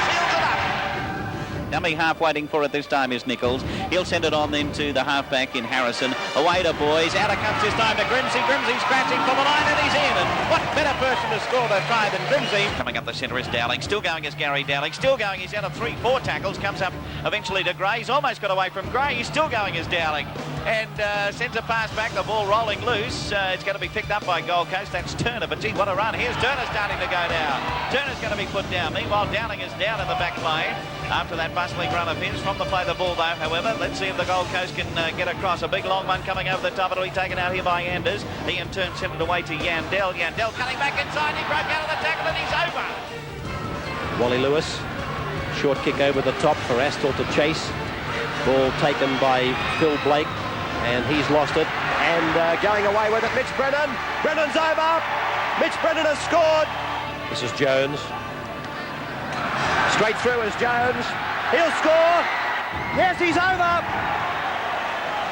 Seals it up. Dummy half waiting for it this time is Nichols. He'll send it on then to the halfback in Harrison. Away to Boys. Out it comes this time to Grimsey. Grimsey scratching for the line, and he's in. And what better person to score the try than Grimsey? Coming up the centre is Dowling. Still going is Gary Dowling. Still going. He's out of 3-4 tackles. Comes up eventually to Gray. He's almost got away from Gray. He's still going is Dowling. And sends a pass back. The ball rolling loose. It's going to be picked up by Gold Coast. That's Turner. But gee, what a run. Here's Turner starting to go down. Turner's going to be put down. Meanwhile, Dowling is down in the back lane. After that bustling run of his from the play the ball though, however, let's see if the Gold Coast can get across. A big long one coming over the top. It'll be taken out here by Anders. He in turn sent it away to Yandel. Yandel cutting back inside. He broke out of the tackle and he's over. Wally Lewis, short kick over the top for Astle to chase. Ball taken by Phil Blake, and he's lost it. And going away with it, Mitch Brennan. Brennan's over. Mitch Brennan has scored. This is Jones. Straight through is Jones. He'll score. Yes, he's over.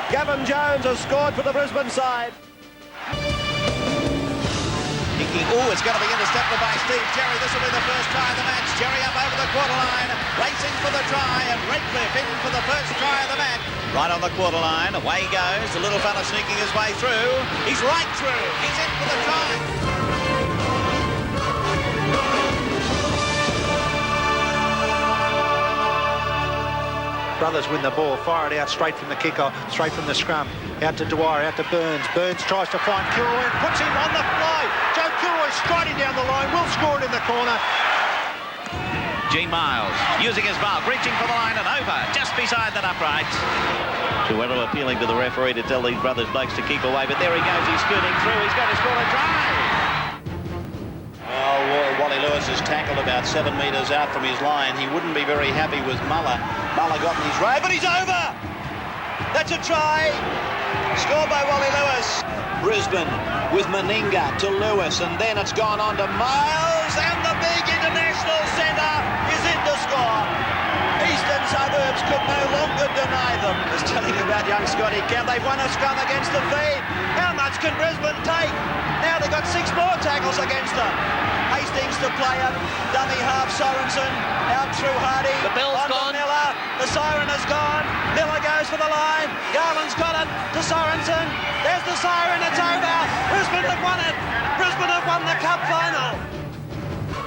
Gavin Jones has scored for the Brisbane side. Oh, it's going to be intercepted by Steve Cherry. This will be the first try of the match. Cherry up over the quarter line, racing for the try, and Redcliffe in for the first try of the match. Right on the quarter line, away he goes. The little fella sneaking his way through. He's right through. He's in for the try. Brothers win the ball, fire it out straight from the kicker, straight from the scrum. Out to Dwyer, out to Burns. Burns tries to find Kilroy and puts him on the fly. Joe Kilroy striding down the line, will score it in the corner. G. Miles using his bulk, reaching for the line and over, just beside that upright. Whoever appealing to the referee to tell these brothers blokes to keep away, but there he goes, he's scooting through, he's going to score a try. Well, Wally Lewis is tackled about 7 metres out from his line. He wouldn't be very happy with Muller. Muller got in his way, but he's over! That's a try! Scored by Wally Lewis. Brisbane with Meninga to Lewis, and then it's gone on to Miles, and the big international centre is in to score. Eastern Suburbs could no longer deny them. Just telling you about young Scotty Camp. They've won a scrum against the feed. How much can Brisbane take? Now they've got 6 more tackles against them. Hastings to play it. Dummy half Sorensen. Out through Hardy. The bell's on gone. To Miller. The siren has gone. Miller goes for the line. Garland's got it to Sorensen. There's the siren. It's over. Brisbane have won it. Brisbane have won the cup final.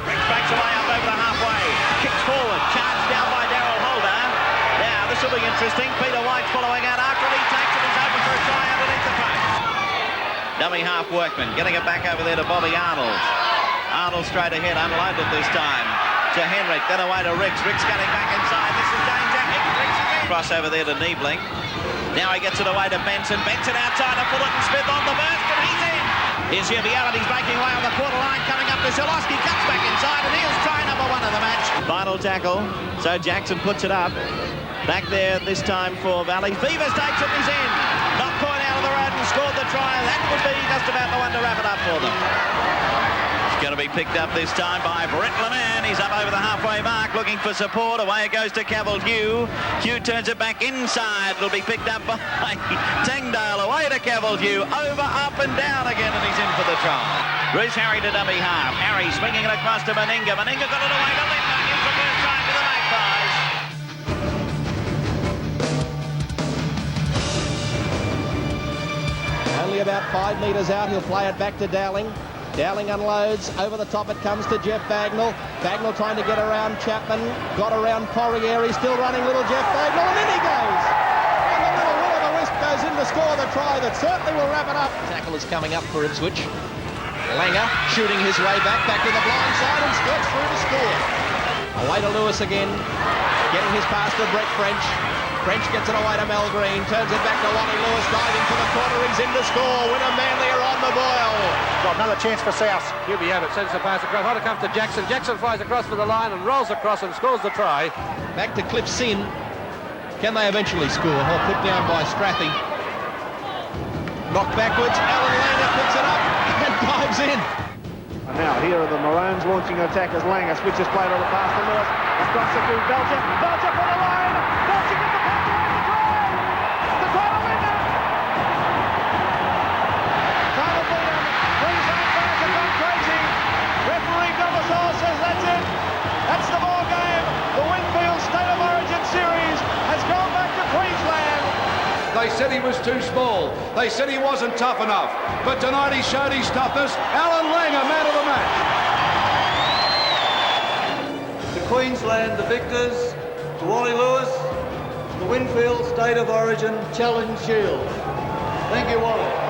Brings backs away up over the halfway. Kicks forward. Charged down by Darryl Holder. Now this will be interesting. Peter White following out after he takes it. He's open for a try underneath the post. Dummy half Workman getting it back over there to Bobby Arnold. Arnold straight ahead, unloaded this time to Henrik, then away to Ricks. Ricks getting back inside. This is danger. Cross over there to Niebling. Now he gets it away to Benson. Benson outside of Fullerton. Smith on the burst, and he's in. Here's Yubiala. He's breaking away on the quarter line, coming up to Zalowski. Cuts back inside, and here's try number 1 of the match. Final tackle. So Jackson puts it up. Back there this time for Valley. Vivas takes it, he's in. Knocked point out of the road and scored the try. That would be just about the one to wrap it up for them. It's going to be picked up this time by Brett Leman. He's up over the halfway mark looking for support. Away it goes to Cavill Hugh. Hugh turns it back inside. It'll be picked up by Tangdale. Away to Cavill Hugh. Over, up and down again, and he's in for the try. Bruce Harry to dummy half. Harry swinging it across to Meninga. Meninga got it away to Lindbergh. In for first try to the Magpies. Only about 5 metres out. He'll play it back to Dowling. Dowling unloads. Over the top it comes to Jeff Bagnall. Bagnall trying to get around Chapman. Got around Poirier. He's still running little Jeff Bagnall, and in he goes. And the little will-o'-the-wisp goes in to score the try that certainly will wrap it up. Tackle is coming up for Ipswich. Langer shooting his way back to the blind side and skirts through to score. Away to Lewis again. Getting his pass to Brett French. French gets it away to Mel Green, turns it back to Wally Lewis, diving for the corner, he's in to score. Winner Manly are on the boil. Got another chance for South. Here we have it, sends the pass across, on it comes to Jackson. Jackson flies across for the line and rolls across and scores the try. Back to Cliff Sin. Can they eventually score? Or put down by Strathy. Knocked backwards, Alan Langer picks it up and dives in. And now here are the Maroons launching an attack as Langer switches play to the pass to Lewis. Across it to Belcher. Belcher for the line. Belcher gets the pass around the try. The corner winner. Time of freedom. Queensland fans have gone crazy. Referee Domasol says that's it. That's the ball game. The Winfield State of Origin series has gone back to Queensland. They said he was too small. They said he wasn't tough enough. But tonight he showed his toughness. Alan Langer, man of the match. To Queensland, the victors, to Wally Lewis, the Winfield State of Origin Challenge Shield. Thank you, Wally.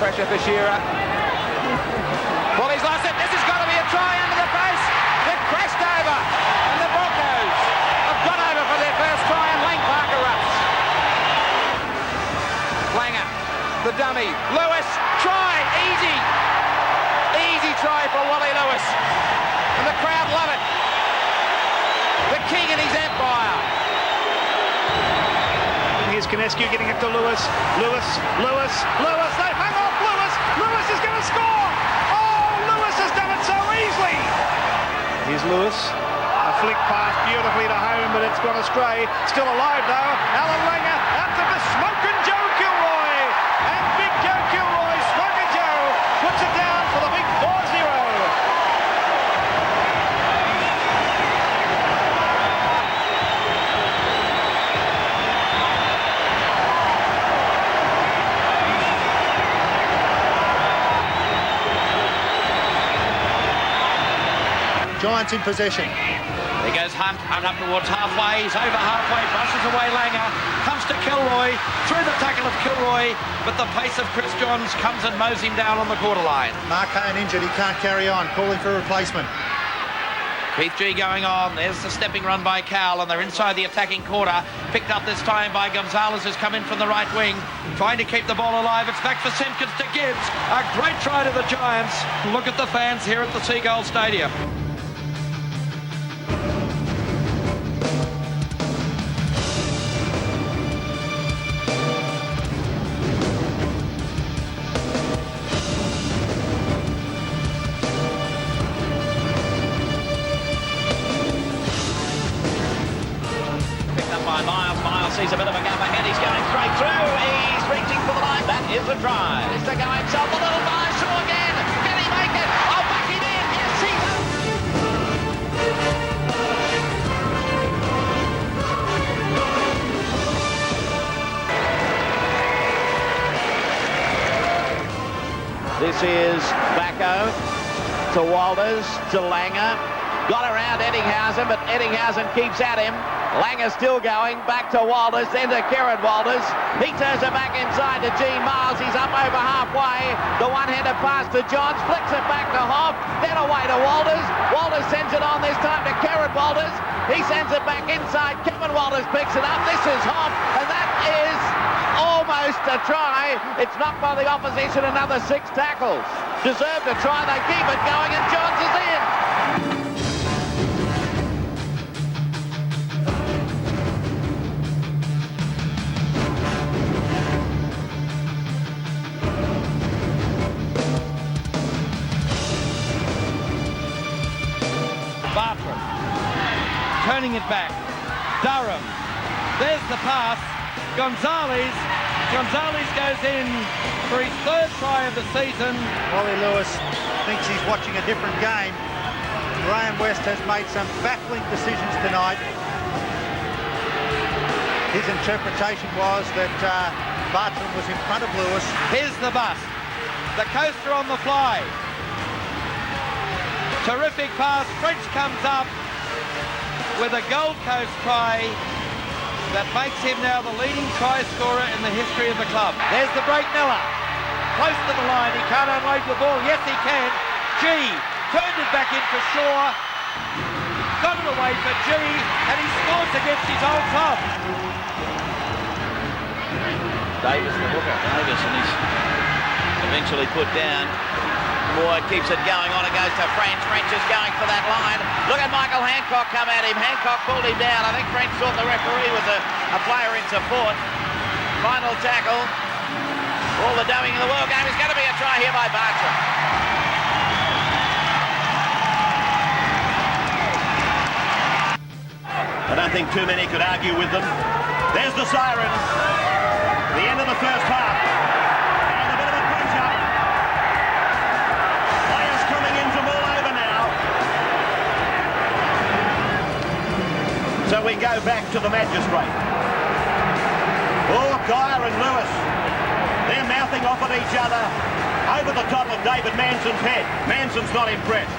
Pressure for Shearer. Well, he's lost it. This has got to be a try under the post. They've crashed over. And the Broncos have gone over for their first try, and Lang Parker runs. Langer, the dummy. Lewis, try. Easy. Easy try for Wally Lewis. And the crowd love it. The king and his empire. Here's Kinescu getting it to Lewis. Lewis. They've hung off Lewis. Lewis is going to score. Oh, Lewis has done it so easily. Here's Lewis. A flick pass beautifully to home, but it's gone astray. Still alive though. Alan Langer out to the Smokin' Joe Kilroy. And big Joe Kilroy, Smokin' Joe, puts it down for the big 4-0. Giants in possession. There goes Hunt up towards halfway. He's over halfway, brushes away Langer, comes to Kilroy, through the tackle of Kilroy, but the pace of Chris Johns comes and mows him down on the quarter line. Mark Kane injured, he can't carry on, calling for a replacement. Keith G going on. There's the stepping run by Cowell, and they're inside the attacking quarter. Picked up this time by Gonzalez, who's come in from the right wing, trying to keep the ball alive. It's back for Simpkins to Gibbs. A great try to the Giants. Look at the fans here at the Seagull Stadium. Sees a bit of a gap ahead, he's going straight through, he's reaching for the line, that is a try. He's to go himself, a little dive through again, can he make it? Oh, back him in, yes he does. This is Bacco to Walters, to Langer, got around Eddinghausen, but Eddinghausen keeps at him. Langer still going, back to Walters, then to Kerrod Walters. He turns it back inside to Gene Miles. He's up over halfway. The one-handed pass to Johns, flicks it back to Hoff, then away to Walters. Walters sends it on this time to Kerrod Walters. He sends it back inside. Kevin Walters picks it up. This is Hoff, and that is almost a try. It's knocked by the opposition, another 6 tackles. Deserved a try, they keep it going, and Johns is in. Turning it back. Durham. There's the pass. Gonzalez goes in for his 3rd try of the season. Wally Lewis thinks he's watching a different game. Graham West has made some baffling decisions tonight. His interpretation was that Bartram was in front of Lewis. Here's the bus. The coaster on the fly. Terrific pass. French comes up with a Gold Coast try that makes him now the leading try scorer in the history of the club. There's the break, Miller. Close to the line. He can't unload the ball. Yes, he can. G turned it back in for Shaw. Got it away for G, and he scores against his old club. Davis, the hooker. Davis, and he's eventually put down. Ward keeps it going on and goes to French. French is going for that line. Look at Michael Hancock come at him. Hancock pulled him down. I think French thought the referee was a player in support. Final tackle. All the doing in the world game is going to be a try here by Bartram. I don't think too many could argue with them. There's the siren. The end of the first half. And a bit of a punch-up. Players coming in from all over now. So we go back to the magistrate. Oh, Geyer and Lewis. They're mouthing off at each other over the top of David Manson's head. Manson's not impressed.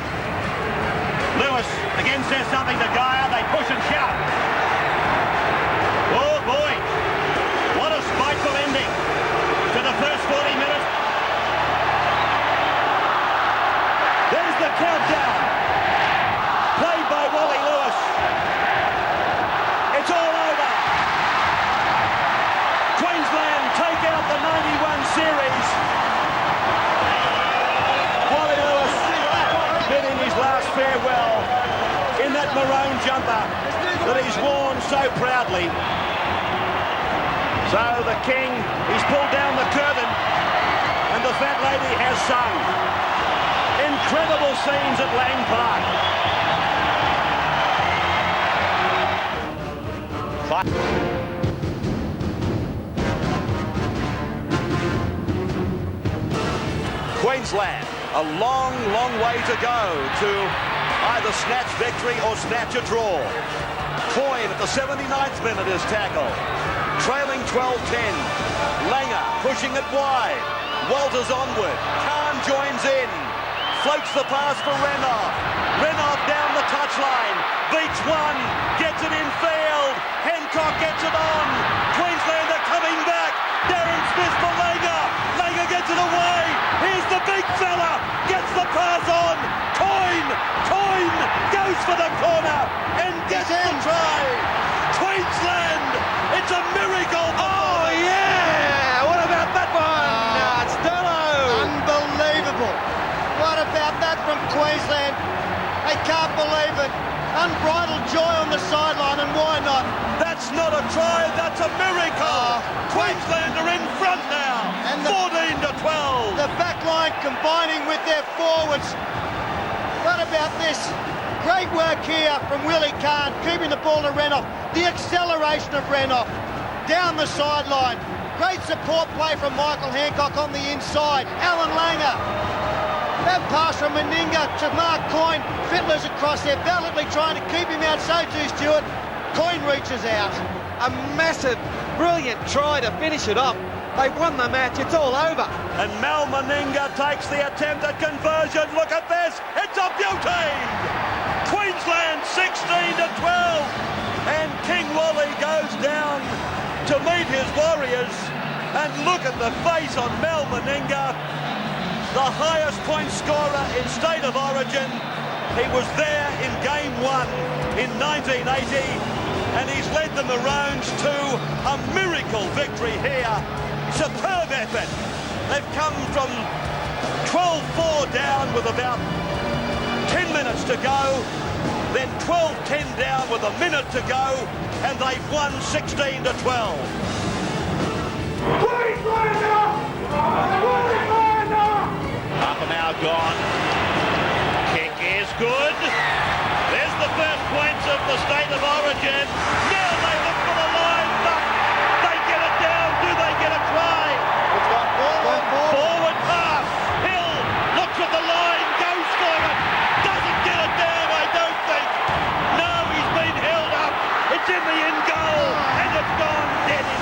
Lewis again says something to Geyer. They push and shout. Oh boy, what a spiteful ending to the first 40 minutes. There's the countdown. Played by Wally Lewis. It's all over. Queensland take out the 91 series. Wally Lewis bidding his last farewell in that maroon jumper that he's worn so proudly. So the King, he's pulled down the curtain and the fat lady has sung. Incredible scenes at Lang Park. Queensland, a long, long way to go to either snatch victory or snatch a draw. Coyne at the 79th minute is tackled. Trailing 12-10. Langer pushing it wide. Walters onward. Khan joins in. Floats the pass for Renoff. Renoff down the touchline. Beats one. Gets it in field. Hancock gets it on. Queensland are coming back. Darren Smith for Langer. Langer gets it away. Here's the big fella. Gets the pass on. Coyne goes for the corner and gets the try. Queensland, it's a miracle. Oh yeah! What about that one? Stello. Unbelievable. What about that from Queensland? They can't believe it. Unbridled joy on the sideline, and why not? That's not a try, that's a miracle. Queensland are in front now. And 14-12. The back line combining with their forwards. What about this? Great work here from Willie Khan, keeping the ball to Renoff. The acceleration of Renoff down the sideline. Great support play from Michael Hancock on the inside. Alan Langer. That pass from Meninga to Mark Coyne. Fittler's across there, valiantly trying to keep him out. So too Stewart. Coyne reaches out. A massive, brilliant try to finish it off. They won the match, it's all over. And Mal Meninga takes the attempt at conversion. Look at this, it's a beauty! Queensland 16-12. And King Wally goes down to meet his Warriors. And look at the face on Mal Meninga, the highest point scorer in State of Origin. He was there in Game 1 in 1980, and he's led the Maroons to a miracle victory here. Superb effort. They've come from 12-4 down with about 10 minutes to go, then 12-10 down with a minute to go, and they've won 16-12. Half an hour gone. Kick is good. There's the first points of the State of Origin. Now they look for the line, but they get it down. Do they get a try? It's gone forward. Forward pass. Hill looks at the line, goes for it. Doesn't get it down, I don't think. No, he's been held up. It's in the end goal, and it's gone dead in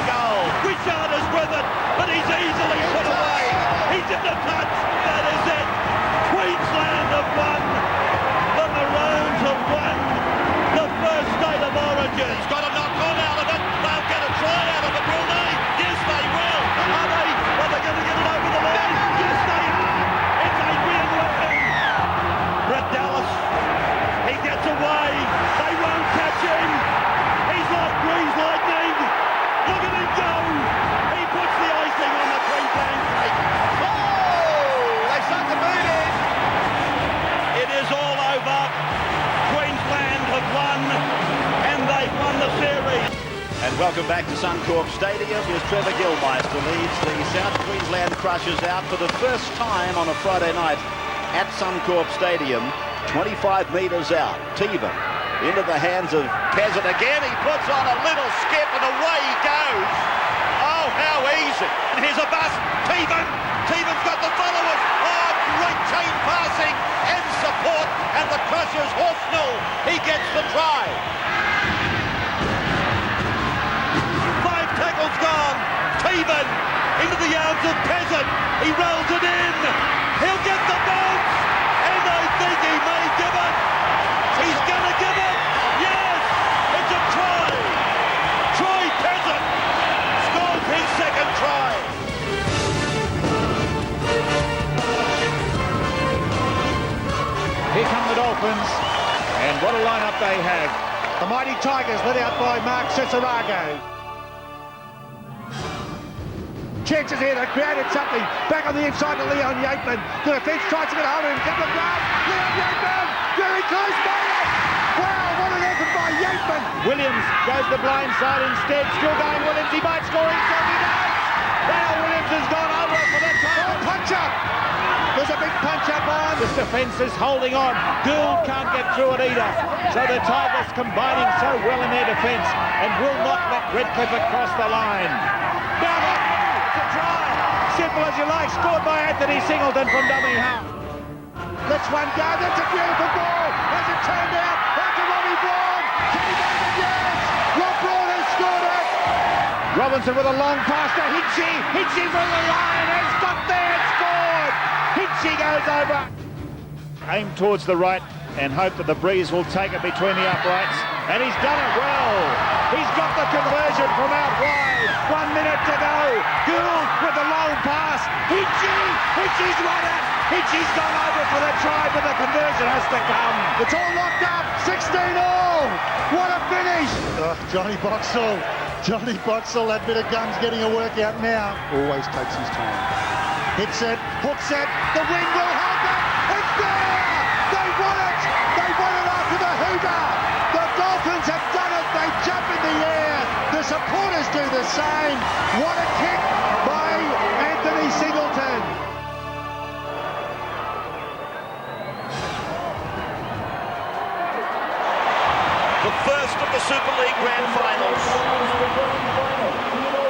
Welcome back to Suncorp Stadium. Here's Trevor Gilmeister leads the South Queensland Crushers out for the first time on a Friday night at Suncorp Stadium. 25 metres out. Tevan into the hands of Peasant again. He puts on a little skip and away he goes. Oh, how easy. And here's a bust. Tevan's got the followers. Oh, great chain passing and support. And the Crushers horse nil. He gets the try. Tackle's gone. Tevan into the arms of Peasant. He rolls it in. He'll get the bounce. And I think he may give it. He's going to give it. Yes. It's a try. Troy Peasant scores his second try. Here come the Dolphins. And what a lineup they have. The mighty Tigers led out by Mark Cicerago. Chances here, they created something. Back on the inside to Leon Yateman. The defence tries to get hold of him. Couple of guards. Leon Yateman, very close, made it. Wow, what an effort by Yateman. Williams goes the blind side instead. Still going Williams. He might score himself. He does. Wow, Williams has gone over for the time. Oh, punch up. There's a big punch up on. This defence is holding on. Gould can't get through it either. So the Tigers combining so well in their defence and will not let Redcliffe across the line. Down it. Simple as you like, scored by Anthony Singleton from dummy half. Let's one go, that's a beautiful ball. Has it turned out? Out to Robbie Braun. Can he make it? Yes! Rob Braun has scored it. Robinson with a long pass to Hitchie. Hitchie from the line has got there and scored. Hitchie goes over. Aim towards the right and hope that the breeze will take it between the uprights. And he's done it well. He's got the conversion from out wide. 1 minute to go. Gould with the long pass. Hitchie's won it. Hitchie's gone over for the try, but the conversion has to come. It's all locked up. 16-all. What a finish. Oh, Johnny Boxall, that bit of gum's getting a workout now. Always takes his time. Hits it, hooks it. The wind will hold it. It's there. They won it. They won it after the hooter. The Dolphins have done it. They jump in the air. The supporters do the same. What a kick by Anthony Singleton. The first of the Super League Grand Finals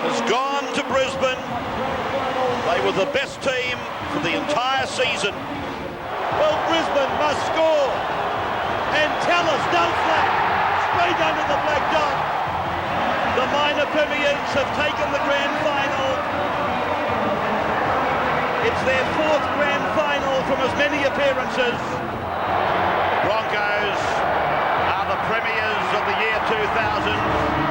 has gone to Brisbane. They were the best team for the entire season. Well, Brisbane must score. And tell us, no flat. Straight under the black dot. The minor premiers have taken the grand final. It's their fourth grand final from as many appearances. Broncos are the premiers of the year 2000.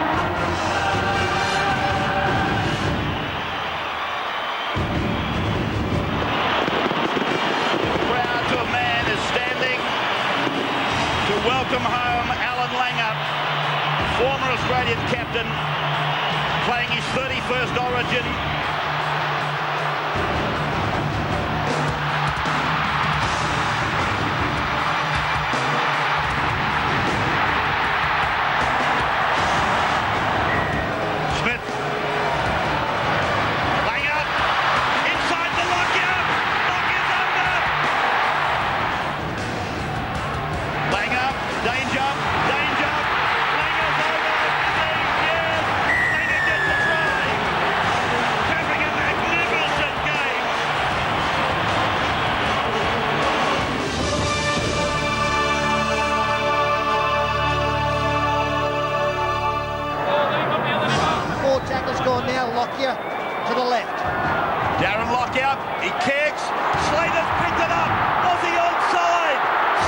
Welcome home Alan Langer, former Australian captain, playing his 31st Origin. Smith. Langer, inside the Lockyer. Lockyer's under. Langer. Danger. Langer's over. Yes. Langer gets the try. Having a magnificent game. Four tackles gone now. Lockyer to the left. Darren Lockyer. He kicks. Slater's picked it up. Aussie onside.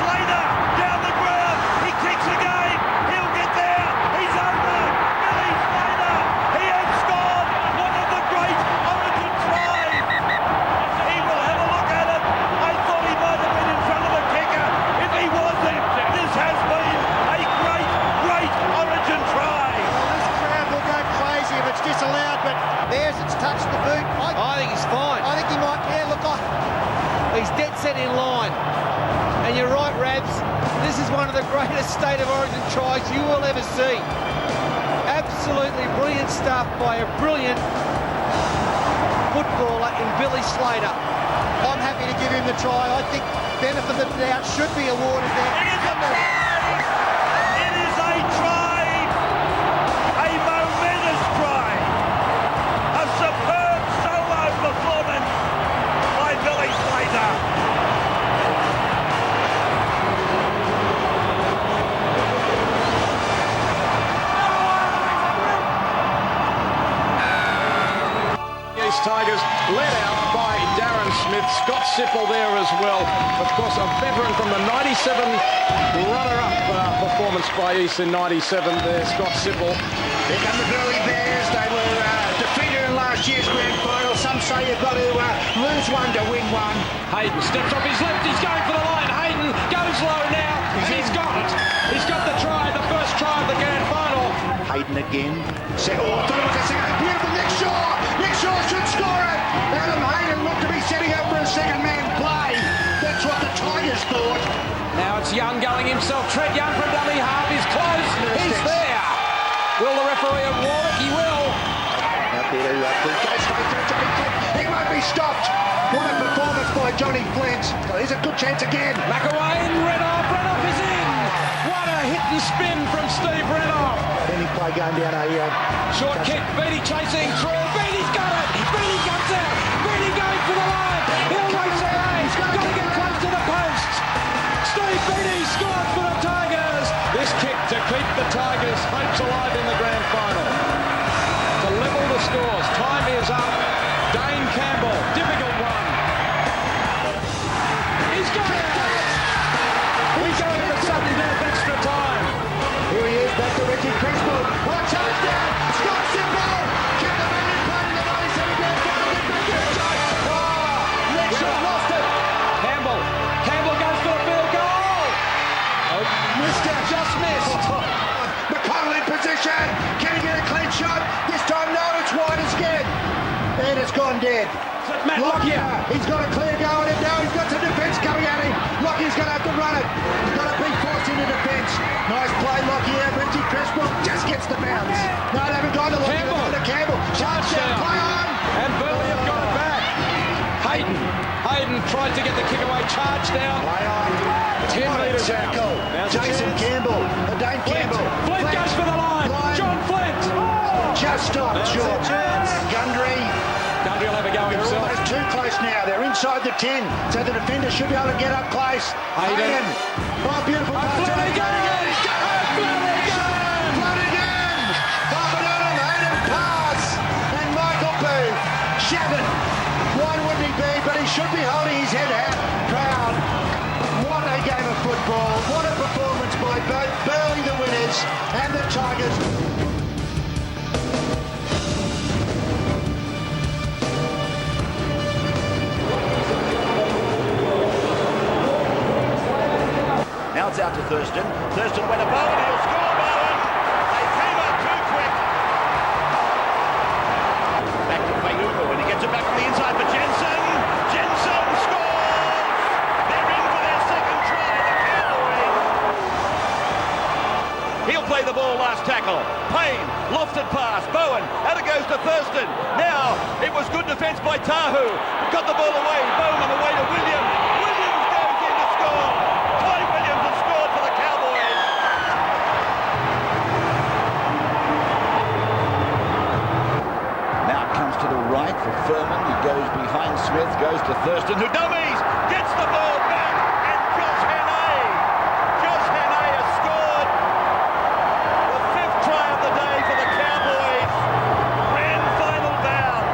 Slater down the ground. He kicks again. He'll get there. He's over. Billy Slater. He has scored one of the great Origin tries. He will have a look at it. I thought he might have been in front of the kicker. If he wasn't, this has been a great, great Origin try. This crowd will go crazy if it's disallowed, but there's it's touched the boot. I think he's fine. I think he might, He's dead set in line. And you're right, Rabs. This is one of the greatest State of Origin tries you will ever see. Absolutely brilliant stuff by a brilliant footballer in Billy Slater. I'm happy to give him the try. I think benefit of the doubt should be awarded there. It is a try! It is a try! A momentous try! A superb solo performance by Billy Slater. Tigers led out by Darren Smith. Scott Sipple there as well. Of course, a veteran from the 97 runner-up performance by East in 97 there, Scott Sipple. Here come the Burleigh Bears. They were defeated in last year's grand final. Some say you've got to lose one to win one. Hayden steps off his left. He's going for the line. Hayden goes low now, and he's got it. He's got the try, the first try of the grand final. Hayden again. Second. Oh, I thought it was a second. Beautiful Nick Shaw. Nick Shaw should score it. Adam Hayden looked to be setting up for a second-man play. That's what the Tigers thought. Now it's Young going himself. Tread Young from dummy half. He's close. He's there. Will the referee award it? He will. Out there to go straight through Johnny Flint. He won't be stopped. What a performance by Johnny Flint. Here's a good chance again. McAway, Renoff. Renoff is in. What a hit and spin from Steve Renoff. Any play going down a short kick. Beatty chasing through. Beatty's got it. Beatty comes out. Beatty going for the line. He'll race away. He's got to get close to the post. Steve Beatty scored for the Tigers. This kick to keep the Tigers' hopes alive in the grand final. To level the scores. Time is up. Dane Campbell, difficult one. He's got it. He's going to sudden death extra time. Here he is, back to Reggie Crespo. What touchdown! Scott Sipple! Kept the man in play in the 97 grand final. Get back to the chase. Oh, Nick Shaw lost it. Campbell goes for the field goal. Oh, missed it. Just missed. McConnell in position. Can he get a clean shot? This time, no, it's wide again. And it's gone dead. Matt Lockyer. He's got a clear go at it now. He's got some defence coming at him. Lockyer's going to have to run it. He's got to be forced into defence. Nice play, Lockyer. Reggie Crespo just gets the bounce. No, they haven't gone to Lockyer. They've gone to Campbell. Charge down. Play on. And Burleigh have got it back. Hayden tried to get the kick away. Charge down. Play on. 10 metres out. Jason Campbell. Dane Campbell. Flint goes for the line. John Flint. Just stopped short. Gundry will have a go himself. Almost too close now. They're inside the 10, so the defender should be able to get up close. Hayden. Oh, beautiful pass. Flanagan. Flanagan. Hayden pass. And Michael Booth. Shattered. Why wouldn't he be? But he should be holding his head out. Proud. What a game of football. What a performance by both Burleigh, the winners, and the Tigers. Now it's out to Thurston. Thurston went above and he'll score, Bowen. They came out too quick. Back to Fayuga when he gets it back on the inside for Jensen. Jensen scores! They're in for their second try, the Cowboys. He'll play the ball last tackle. Payne, lofted pass. Bowen, and it goes to Thurston. Now, it was good defence by Tahu. Got the ball away. Bowman away to Williams. Williams goes in to score. Ty Williams has scored for the Cowboys. Now it comes to the right for Furman. He goes behind Smith, goes to Thurston, who dummies, gets the ball back, and Josh Hannay. Josh Hannay has scored the fifth try of the day for the Cowboys. Grand final bout.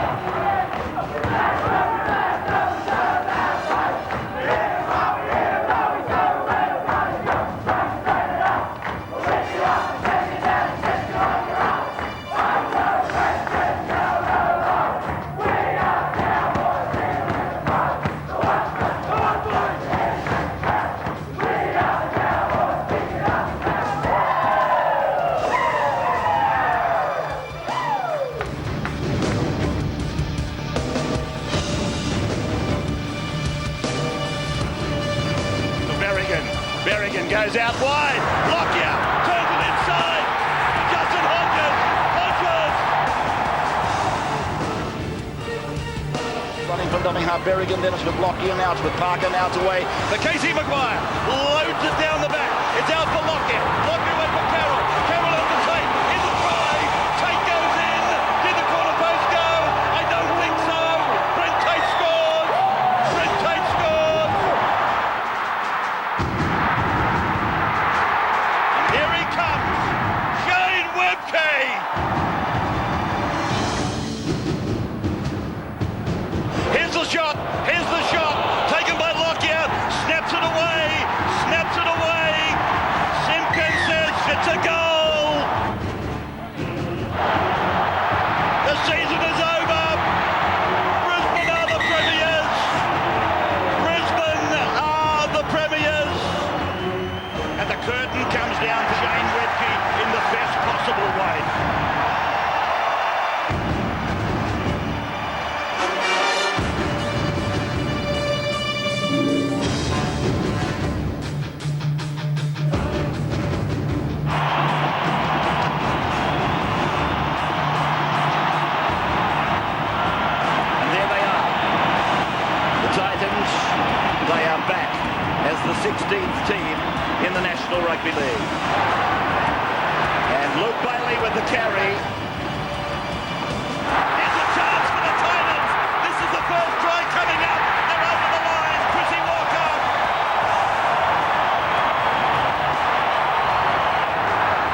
Berrigan goes out wide. Lockyer turns it inside. Justin Hodges running from dummy half. Berrigan, then it's with Lockyer, now it's with Parker, now it's away for Casey Maguire. Loads it down the back. It's out for Lockyer. Lockyer went for Carroll. Carroll on the Tate. In the try. Tate goes in. Did the corner post go? I don't think so. Brent Tate scores. Brent Tate scores. And here he comes. Shane Webke. Here's the shot. Here's the shot. Taken by Lockyer. Snaps it away. Snaps it away. Simpkins says it's a goal. The season is over. Brisbane are the premiers. Brisbane are the premiers. And the curtain comes down to Shane Webke in the best possible way. They are back as the 16th team in the National Rugby League. And Luke Bailey with the carry. Here's a chance for the Titans. This is the first try coming up. They're over the line. Chrissy Walker.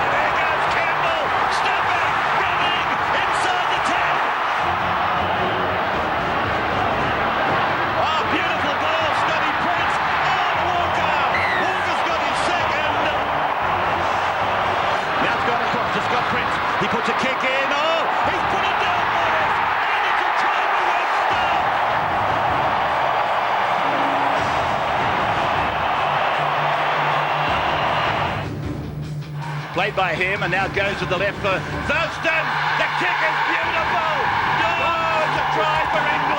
And there goes Campbell. Step back. Running inside the 10. Oh, beautiful ball. Stubby Prince on Walker. Walker's got his second. Now it's gone across to Scott Prince. He puts a kick in. Oh, he's put it down, Morris. And it's a try for Webster. Played by him and now goes to the left for Thurston. The kick is beautiful. Oh, it's a try for England.